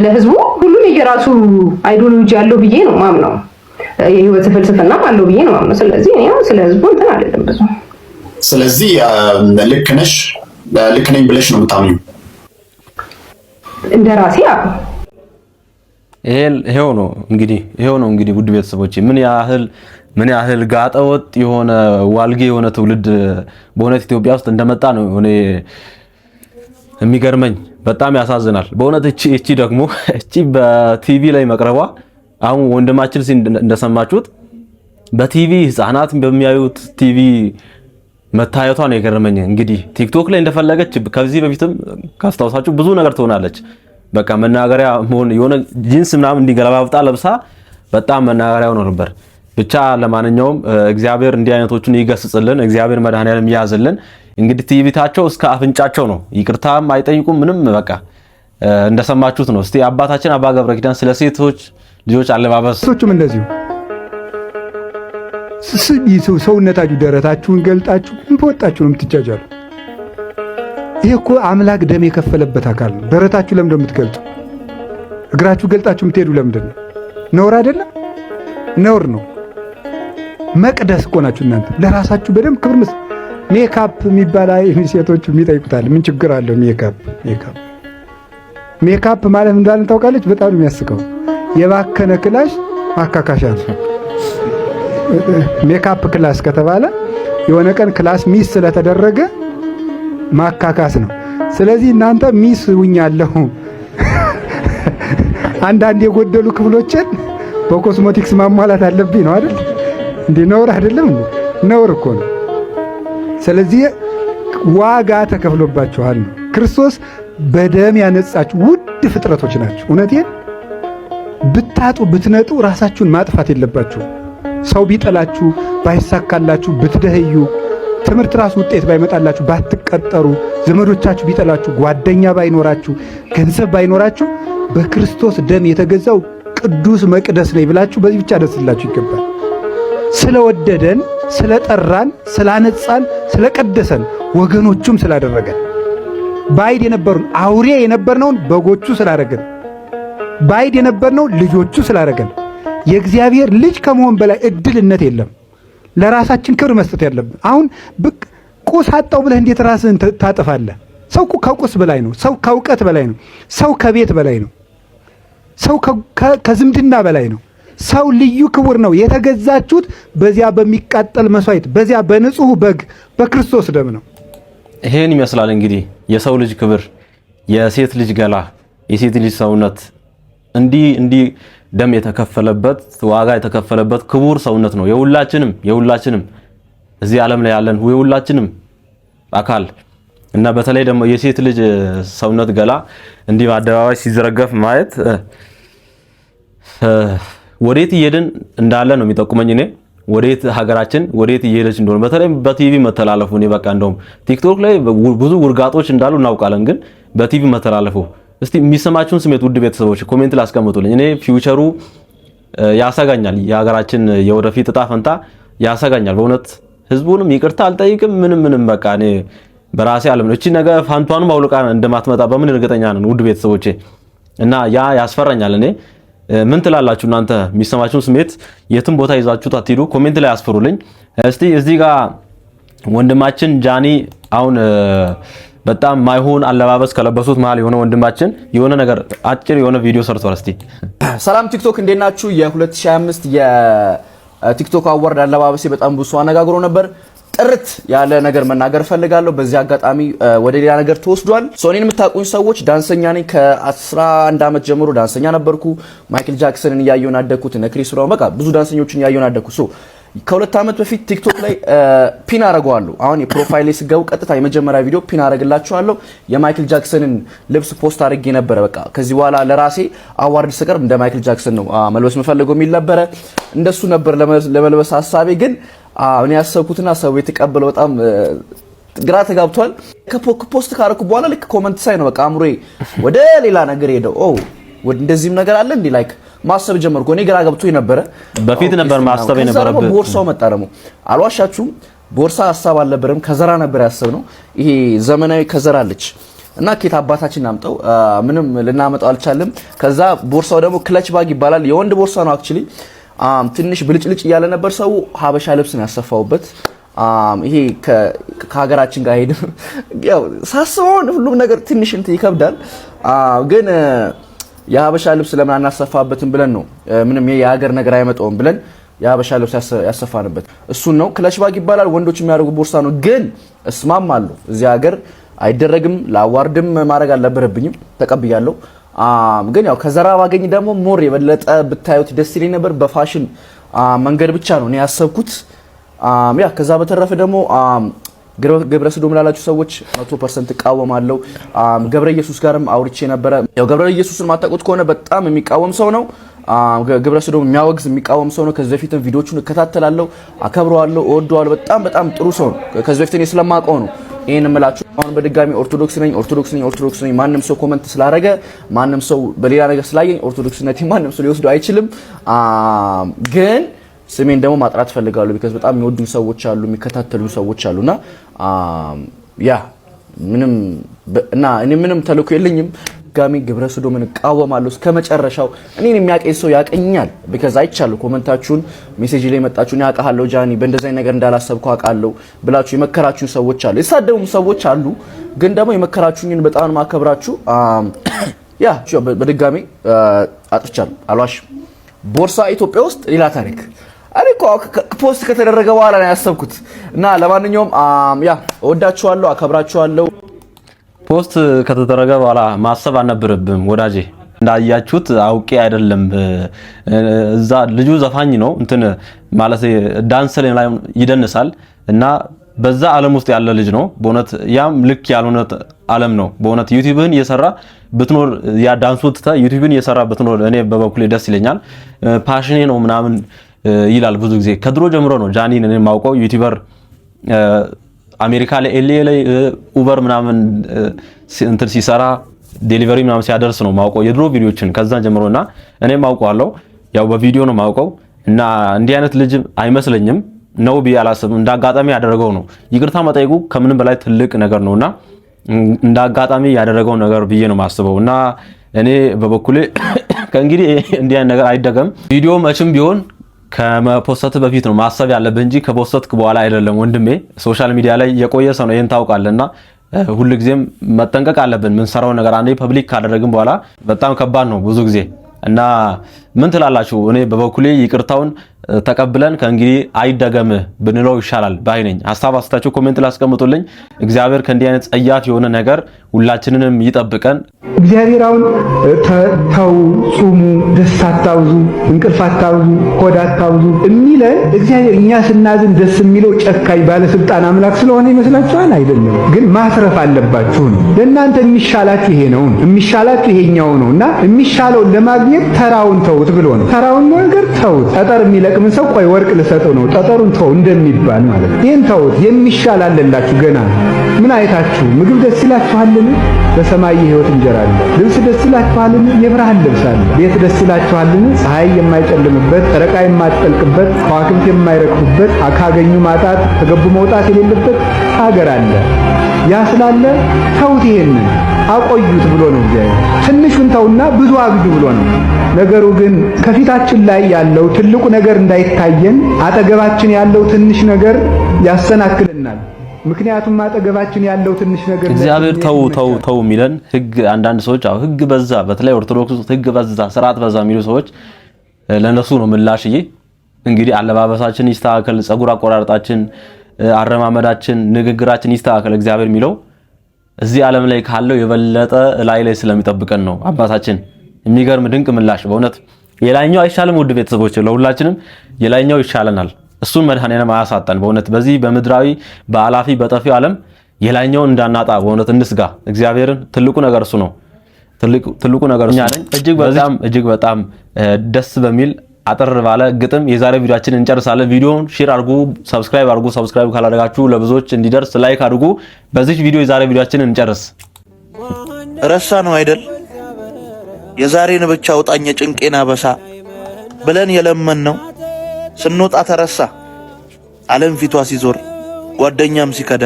ለህዝቡ ሁሉም የራሱ አይዲዮሎጂ ያለው ብዬ ነው ማምነው። የህይወት ፍልስፍና አለው ብዬ ነው ማምነው። ስለዚህ እኔ ስለ ህዝቡ እንትን አይደለም ብዙ። ስለዚህ ልክ ነሽ ልክ ነኝ ብለሽ ነው የምታምኚው? እንደራሴ ይሄው ነው እንግዲህ ውድ ቤተሰቦች ምን ያህል ጋጠወጥ የሆነ ዋልጌ የሆነ ትውልድ በእውነት ኢትዮጵያ ውስጥ እንደመጣ ነው እኔ የሚገርመኝ። በጣም ያሳዝናል በእውነት። እቺ ደግሞ በቲቪ ላይ መቅረቧ አሁን ወንድማችን እንደሰማችሁት በቲቪ ህፃናት በሚያዩት ቲቪ መታየቷ ነው የገረመኝ። እንግዲህ ቲክቶክ ላይ እንደፈለገች ከዚህ በፊትም ካስታውሳችሁ ብዙ ነገር ትሆናለች። በቃ መናገሪያ መሆን የሆነ ጂንስ ምናምን እንዲገለባብጣ ለብሳ በጣም መናገሪያ ሆኖ ነበር። ብቻ ለማንኛውም እግዚአብሔር እንዲህ አይነቶቹን ይገስጽልን፣ እግዚአብሔር መድኃኒዓለም ያዝልን። እንግዲህ ትዕቢታቸው እስከ አፍንጫቸው ነው። ይቅርታም አይጠይቁም ምንም። በቃ እንደሰማችሁት ነው። እስቲ አባታችን አባ ገብረ ኪዳን ስለ ሴቶች ልጆች አለባበስ ሶቹም እንደዚሁ ሰውነታችሁ ደረታችሁን ገልጣችሁ እንወጣችሁ ነው የምትጃጃሉ። ይሄ እኮ አምላክ ደም የከፈለበት አካል ነው። ደረታችሁ ለምን እንደምትገልጡ እግራችሁ ገልጣችሁ የምትሄዱ ለምንድን ነው? ነውር አይደለም? ነውር ነው። መቅደስ እኮ ናችሁ እናንተ። ለራሳችሁ በደንብ ክብር ምስ ሜካፕ የሚባል ሴቶች የሚጠይቁታል። ምን ችግር አለው? ሜካፕ ማለት እንዳልን ታውቃለች። በጣም የሚያስቀው የባከነ ክላሽ ማካካሻ ነው። ሜካፕ ክላስ ከተባለ የሆነ ቀን ክላስ ሚስ ስለተደረገ ማካካስ ነው። ስለዚህ እናንተ ሚስ ውኛለሁ አንዳንድ የጎደሉ ክፍሎችን በኮስሞቲክስ ማሟላት አለብኝ ነው አይደል? እንዴ ነውር አይደለም? ነውር እኮ ነው። ስለዚህ ዋጋ ተከፍሎባችኋል። ክርስቶስ በደም ያነጻችሁ ውድ ፍጥረቶች ናችሁ። እውነቴን ብታጡ ብትነጡ ራሳችሁን ማጥፋት የለባችሁ። ሰው ቢጠላችሁ፣ ባይሳካላችሁ፣ ብትደህዩ፣ ትምህርት ራሱ ውጤት ባይመጣላችሁ፣ ባትቀጠሩ፣ ዘመዶቻችሁ ቢጠላችሁ፣ ጓደኛ ባይኖራችሁ፣ ገንዘብ ባይኖራችሁ በክርስቶስ ደም የተገዛው ቅዱስ መቅደስ ነኝ ብላችሁ በዚህ ብቻ ደስላችሁ ይገባል። ስለወደደን፣ ስለጠራን፣ ስላነጻን፣ ስለቀደሰን ወገኖቹም ስላደረገን ባይድ የነበሩን አውሬ የነበርነውን በጎቹ ስላደረገን ባይድ የነበርነው ልጆቹ ስላደረገን የእግዚአብሔር ልጅ ከመሆን በላይ እድልነት የለም። ለራሳችን ክብር መስጠት ያለብን። አሁን ቁስ አጣው ብለህ እንዴት ራስህን ታጠፋለህ? ሰው ከቁስ በላይ ነው። ሰው ከእውቀት በላይ ነው። ሰው ከቤት በላይ ነው። ሰው ከዝምድና በላይ ነው። ሰው ልዩ ክቡር ነው። የተገዛችሁት በዚያ በሚቃጠል መስዋዕት፣ በዚያ በንጹህ በግ በክርስቶስ ደም ነው። ይሄን ይመስላል እንግዲህ የሰው ልጅ ክብር፣ የሴት ልጅ ገላ፣ የሴት ልጅ ሰውነት እንዲህ ደም የተከፈለበት ዋጋ የተከፈለበት ክቡር ሰውነት ነው። የሁላችንም እዚህ ዓለም ላይ ያለን የሁላችንም አካል እና በተለይ ደግሞ የሴት ልጅ ሰውነት ገላ እንዲህ በአደባባይ ሲዘረገፍ ማየት ወዴት እየሄድን እንዳለ ነው የሚጠቁመኝ። እኔ ወዴት ሀገራችን ወዴት እየሄደች እንደሆነ በተለይ በቲቪ መተላለፉ እኔ በቃ እንደውም ቲክቶክ ላይ ብዙ ውርጋጦች እንዳሉ እናውቃለን፣ ግን በቲቪ መተላለፉ እስቲ የሚሰማችሁን ስሜት ውድ ቤተሰቦች ኮሜንት ላይ አስቀምጡልኝ። እኔ ፊውቸሩ ያሰጋኛል፣ የሀገራችን የወደፊት እጣ ፈንታ ያሰጋኛል በእውነት። ህዝቡንም ይቅርታ አልጠይቅም ምንም በቃ እኔ በራሴ ዓለም ነው። እቺ ነገ ፋንቷንም አውልቃ እንደማትመጣ በምን እርግጠኛ ነን ውድ ቤተሰቦቼ? እና ያ ያስፈራኛል። እኔ ምን ትላላችሁ እናንተ? የሚሰማችሁን ስሜት የትም ቦታ ይዛችሁት አትሄዱ፣ ኮሜንት ላይ አስፈሩልኝ። እስቲ እዚህ ጋር ወንድማችን ጃኒ አሁን በጣም ማይሆን አለባበስ ከለበሱት መሃል የሆነ ወንድማችን የሆነ ነገር አጭር የሆነ ቪዲዮ ሰርቷል። እስቲ ሰላም ቲክቶክ እንዴት ናችሁ? የ2025 የቲክቶክ አዋርድ አለባበሴ በጣም ብዙ አነጋግሮ ነበር። ጥርት ያለ ነገር መናገር ፈልጋለሁ። በዚህ አጋጣሚ ወደ ሌላ ነገር ተወስዷል። ሶኒን የምታውቁኝ ሰዎች ዳንሰኛ ነኝ። ከ11 ዓመት ጀምሮ ዳንሰኛ ነበርኩ። ማይክል ጃክሰንን እያየሁ አደግኩት። እነ ክሪስ ብራውን በቃ ብዙ ዳንሰኞችን እያየሁ አደግኩ። ከሁለት ዓመት በፊት ቲክቶክ ላይ ፒን አረጋለሁ። አሁን የፕሮፋይል ላይ ስገቡ ቀጥታ የመጀመሪያ ቪዲዮ ፒን አረግላችኋለሁ። የማይክል ጃክሰንን ልብስ ፖስት አድርጌ ነበር። በቃ ከዚህ በኋላ ለራሴ አዋርድ ስቀርብ እንደ ማይክል ጃክሰን ነው መልበስ የምፈልገው የሚል ነበረ። እንደሱ ነበር ለመልበስ ሐሳቤ። ግን እኔ ያሰብኩትና ሰው የተቀበለው በጣም ግራ ተጋብቷል። ከፖስት ካረኩ በኋላ ልክ ኮመንት ሳይ ነው በቃ አምሮዬ ወደ ሌላ ነገር ሄደው እንደዚህም ነገር አለ እንዴ ላይክ ማሰብ ጀመርኩ። እኔ ግራ ገብቶ የነበረ በፊት ነበር ማሰብ የነበረብኝ። ቦርሳው መጣ ደግሞ አልዋሻችሁም፣ ቦርሳ ሐሳብ አልነበረም፣ ከዘራ ነበር ያሰብነው። ይሄ ዘመናዊ ከዘራ አለች እና ኬት አባታችን አምጠው ምንም ልናመጣው አልቻለም። ከዛ ቦርሳው ደግሞ ክለች ባግ ይባላል። የወንድ ቦርሳ ነው አክቹሊ። ትንሽ ብልጭልጭ እያለ ነበር። ሰው ሀበሻ ልብስ ነው ያሰፋውበት። ይሄ ከሀገራችን ጋር ሄድ ያው ሳስበው ሁሉም ነገር ትንሽ እንትን ይከብዳል ግን የሀበሻ ልብስ ለምን አናሰፋበትም ብለን ነው። ምንም የሀገር ነገር አይመጣውም ብለን የሀበሻ ልብስ ያሰፋንበት እሱን ነው። ክለች ባግ ይባላል። ወንዶች የሚያደርጉ ቦርሳ ነው። ግን እስማማለሁ እዚህ ሀገር አይደረግም። ለአዋርድም ማድረግ አልነበረብኝም፣ ተቀብያለሁ። ግን ያው ከዘራ ባገኝ ደግሞ ሞር የበለጠ ብታዩት ደስ ይለኝ ነበር። በፋሽን መንገድ ብቻ ነው እኔ ያሰብኩት። ያ ከዛ በተረፈ ደግሞ ገብረ ሰዶም ላላችሁ ሰዎች 100% እቃወማለሁ። ገብረ ኢየሱስ ጋርም አውርቼ ነበረ። ያው ገብረ ኢየሱስን ማታውቁት ከሆነ በጣም የሚቃወም ሰው ነው። ገብረ ሰዶም የሚያወግዝ የሚቃወም ሰው ነው። ከዚህ በፊትም ቪዲዮቹን እከታተላለሁ፣ አከብረዋለሁ፣ እወደዋለሁ። በጣም ጥሩ ሰው ነው። ከዚህ በፊት እኔ ስለማውቀው ነው ይሄን እምላችሁ። አሁን በድጋሚ ኦርቶዶክስ ነኝ። ማንም ሰው ኮመንት ስላደረገ ማንም ሰው በሌላ ነገር ስላየኝ ኦርቶዶክስነቴ ማንም ሰው ሊወስደው አይችልም። ግን ስሜን ደግሞ ማጥራት ፈልጋለሁ። ቢካዝ በጣም የሚወዱኝ ሰዎች አሉ፣ የሚከታተሉኝ ሰዎች አሉና ያ እኔ ምንም ተልእኮ የለኝም። ጋሚ ግብረ ሰዶምን እቃወማለሁ እስከመጨረሻው። እኔን የሚያቀኝ ሰው ያቀኛል። ቢካዝ አይቻለሁ ኮመንታችሁን፣ ሜሴጅ ላይ መጣችሁን ያውቃለሁ ጃኒ በእንደዛ ነገር እንዳላሰብኩ አውቃለሁ ብላችሁ የመከራችሁኝ ሰዎች አሉ፣ የሳደቡም ሰዎች አሉ። ግን ደግሞ የመከራችሁኝን በጣም ማከብራችሁ። ያ በድጋሚ አጥፍቻለሁ፣ አልዋሽም። ቦርሳ ኢትዮጵያ ውስጥ ሌላ ታሪክ እኔ እኮ ፖስት ከተደረገ በኋላ ነው ያሰብኩት። እና ለማንኛውም እወዳችኋለሁ፣ አከብራችኋለሁ። ፖስት ከተደረገ በኋላ ማሰብ አልነበረብም ወዳጄ። እንዳያችሁት አውቄ አይደለም። እዛ ልጁ ዘፋኝ ነው እንትን ማለት ዳንስ ላይ ይደንሳል እና በዛ ዓለም ውስጥ ያለ ልጅ ነው በእውነት ያም ልክ ያልሆነ ዓለም ነው በእውነት ዩቲዩብን እየሰራ ብትኖር ያ ዳንሱት ዩቲዩብን እየሰራ ብትኖር እኔ በበኩሌ ደስ ይለኛል ፓሽኔ ነው ምናምን ይላል ብዙ ጊዜ ከድሮ ጀምሮ ነው ጃኒን እኔ ማውቀው ዩቲዩበር አሜሪካ ላይ ኤልኤ ላይ ኡበር ምናምን እንትን ሲሰራ ዴሊቨሪ ምናምን ሲያደርስ ነው ማውቀው የድሮ ቪዲዮችን ከዛ ጀምሮና እኔ ማውቀዋለሁ ያው በቪዲዮ ነው ማውቀው እና እንዲህ አይነት ልጅ አይመስለኝም ነው ቢያላስም እንዳጋጣሚ ያደረገው ነው ይቅርታ መጠየቁ ከምንም በላይ ትልቅ ነገር ነውና እንዳጋጣሚ ያደረገው ነገር ብዬ ነው ማስበውና እኔ በበኩሌ ከእንግዲህ እንዲህ አይነት ነገር አይደገም ቪዲዮ መቼም ቢሆን ከመፖስት በፊት ነው ማሰብ ያለብህ እንጂ ከፖስትክ በኋላ አይደለም ወንድሜ ሶሻል ሚዲያ ላይ የቆየ ሰው ነው ይሄን ታውቃለና ሁሉ ጊዜም መጠንቀቅ አለብን ምን ሰራው ነገር አንዴ ፐብሊክ ካደረግን በኋላ በጣም ከባድ ነው ብዙ ጊዜ እና ምን ትላላችሁ እኔ በበኩሌ ይቅርታውን ተቀብለን ከእንግዲህ አይደገም ብንለው ይሻላል ባይነኝ ሐሳብ አስተያየታችሁ ኮሜንት ላይ አስቀምጡልኝ እግዚአብሔር ከእንዲህ አይነት ጸያፍ የሆነ ነገር ሁላችንንም ይጠብቀን እግዚአብሔር አሁን ተው ጹሙ ደስ አታውዙ እንቅልፍ አታውዙ ሆድ አታውዙ የሚለን እግዚአብሔር እኛ ስናዝን ደስ የሚለው ጨካኝ ባለስልጣን አምላክ ስለሆነ ይመስላችኋል አይደለም ግን ማስረፍ አለባችሁ ለእናንተ የሚሻላችሁ ይሄ ነው የሚሻላችሁ ይሄኛው ነውና የሚሻለው ለማግኘት ተራውን ተውት ብሎ ነው ተራውን ነገር ተውት ጠጠር የሚለቅም ሰው ቆይ ወርቅ ልሰጠው ነው ጠጠሩን ተው እንደሚባል ማለት ነው ይሄን ተውት የሚሻል አለላችሁ ገና ምን አይታችሁ ምግብ ደስ ይላችኋልን በሰማይ የሕይወት እንጀራ አለ ልብስ ደስ ይላችኋልን የብርሃን ልብስ አለ ቤት ደስ ይላችኋልን ፀሐይ የማይጨልምበት ጨረቃ የማትጠልቅበት ከዋክብት የማይረግፉበት ካገኙ ማጣት ከገቡ መውጣት የሌለበት ሀገር አለ ያ ስላለ ተውት ይሄንን አቆዩት ብሎ ነው እግዚአብሔር ትንሹን ተውና ብዙ አግዱ ብሎ ነው ነገሩ ግን ከፊታችን ላይ ያለው ትልቁ ነገር እንዳይታየን አጠገባችን ያለው ትንሽ ነገር ያሰናክልናል ምክንያቱም አጠገባችን ያለው ትንሽ ነገር እግዚአብሔር ተው ሚለን ህግ አንዳንድ ሰዎች አው ህግ በዛ በተለይ ኦርቶዶክስ ህግ በዛ ስርዓት በዛ የሚሉ ሰዎች ለነሱ ነው ምላሽዬ እንግዲህ አለባበሳችን ይስተካከል ጸጉር አቆራረጣችን አረማመዳችን ንግግራችን ይስተካከል እግዚአብሔር የሚለው እዚህ ዓለም ላይ ካለው የበለጠ ላይ ስለሚጠብቀን ነው አባታችን የሚገርም ድንቅ ምላሽ በእውነት የላይኛው አይሻልም ውድ ቤተሰቦች ለሁላችንም የላይኛው ይሻለናል እሱን መድኃኔዓለም አያሳጣን በእውነት በዚህ በምድራዊ በአላፊ በጠፊው ዓለም የላይኛውን እንዳናጣ በእውነት እንስጋ እግዚአብሔርን ትልቁ ነገር እሱ ነው ትልቁ ነገር እኛ ነን እጅግ በጣም ደስ በሚል አጥር ባለ ግጥም የዛሬ ቪዲዮአችንን እንጨርሳለን ቪዲዮውን ሼር አድርጉ ሰብስክራይብ ካላደረጋችሁ ለብዙዎች እንዲደርስ ላይክ አድርጉ በዚህ ቪዲዮ የዛሬ ቪዲዮአችንን እንጨርስ ረሳ ነው አይደል የዛሬን ብቻ አውጣኝ ጭንቄና በሳ ብለን የለመንነው ስንወጣ ተረሳ ዓለም ፊቷ ሲዞር ጓደኛም ሲከዳ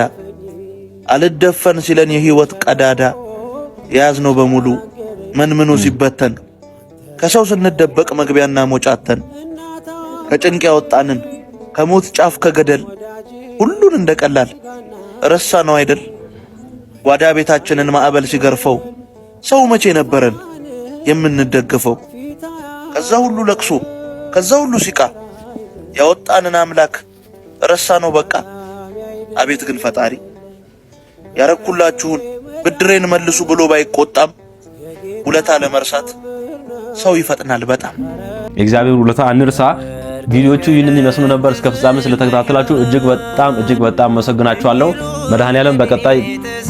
አልደፈን ሲለን የህይወት ቀዳዳ ያዝነው በሙሉ መንምኑ ሲበተን ከሰው ስንደበቅ መግቢያና ሞጫተን ከጭንቅ ያወጣንን ከሞት ጫፍ ከገደል ሁሉን እንደቀላል ረሳ ነው አይደል ጓዳ ቤታችንን ማዕበል ሲገርፈው ሰው መቼ ነበረን የምንደገፈው ከዛ ሁሉ ለቅሶ ከዛ ሁሉ ሲቃ ያወጣንን አምላክ ረሳ ነው በቃ አቤት ግን ፈጣሪ ያረኩላችሁን ብድሬን መልሱ ብሎ ባይቆጣም ውለታ ለመርሳት ሰው ይፈጥናል በጣም እግዚአብሔር ውለታ አንርሳ ቪዲዮቹ ይህንን ይመስሉ ነበር እስከ ፍጻሜ ስለተከታተላችሁ እጅግ በጣም መሰግናችኋለሁ መድኃኔዓለም በቀጣይ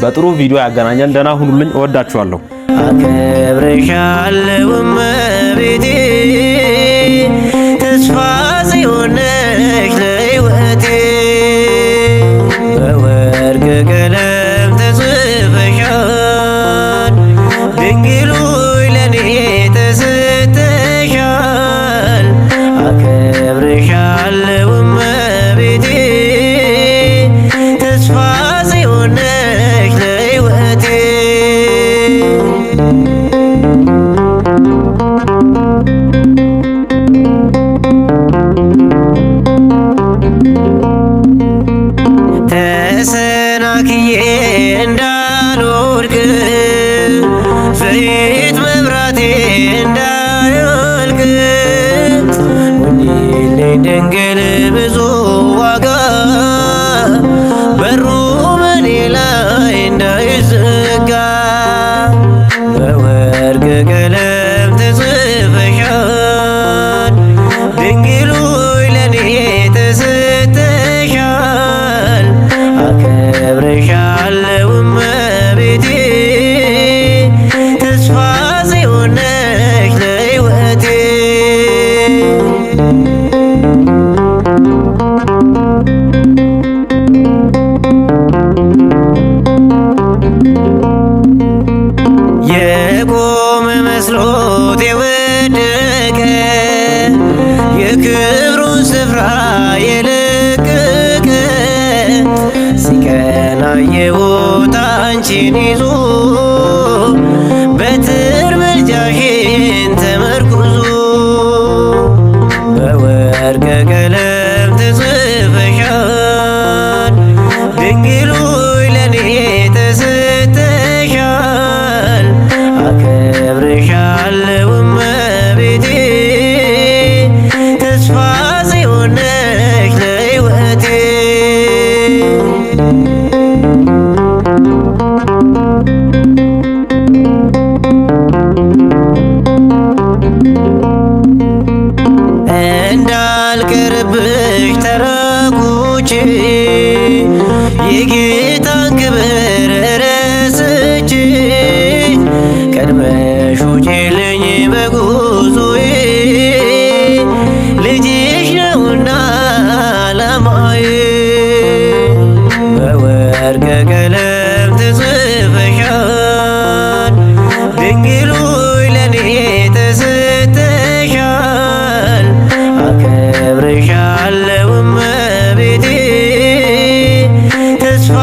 በጥሩ ቪዲዮ ያገናኘን ደህና ሁኑልኝ እወዳችኋለሁ አከብርሻለሁ እመቤቴ ተስፋ ጽዮንሽ ለሕይወቴ በወርቅ ቀለም ተጽፈሻል ድንግል ሆይ ለኔ ተሰጥተሻል አከብርሻለሁ እመቤቴ ተስፋ ጽዮንሽ ለሕይወቴ ተሰናክዬ እንዳልወድቅ ዘይት መብራቴ እንዳያልቅ ሁኚልኝ ድንግል ብዙ ዋጋ በሩ በኔ ላይ እንዳይዘጋ በወርቅ ቀለም ተጽፈሻል ድንግል ሆይ ለኔ ተሰጥተሻል እጄን ይዞ በትር ምልጃሽን ተመርኩዞ በወርቀ ቀለም ተጽፈሻል ድንግል ሆይ ለኔ ተሰጥተሻል አከብርሻለሁ እመቤቴ ተስፋ ጽዮን ነሽ ለሕይወቴ እንዳልቀርብሽ ተራቁቼ የጌታን ክብር ረስቼ ቀድመሽ ውጪልኝ በጉዞዬ ልጅሽ ነውና ዓላማዬ በወርቀ ቀለም ተጽፈሻል ድንግል ሆይ ለኔ ተሰጥተሻል አከብርሻለሁ እመቤቴ ተስፋ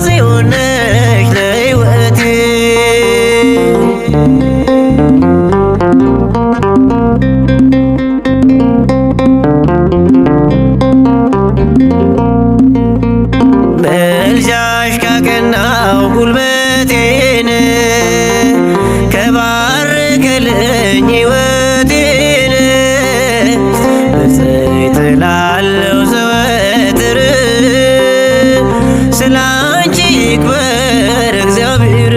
ጽዮን ነሽ ለሕይወቴ መልጃሽ ካቀናው ጉልበቴን ከባረከልኝ ሕይወቴን ብፅዕት እላለሁ ዘወትር ስላንቺ ይክበር እግዚአብሔር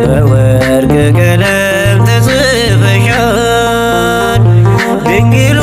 በወርቀ ቀለም ተጽፈሻል ድንግል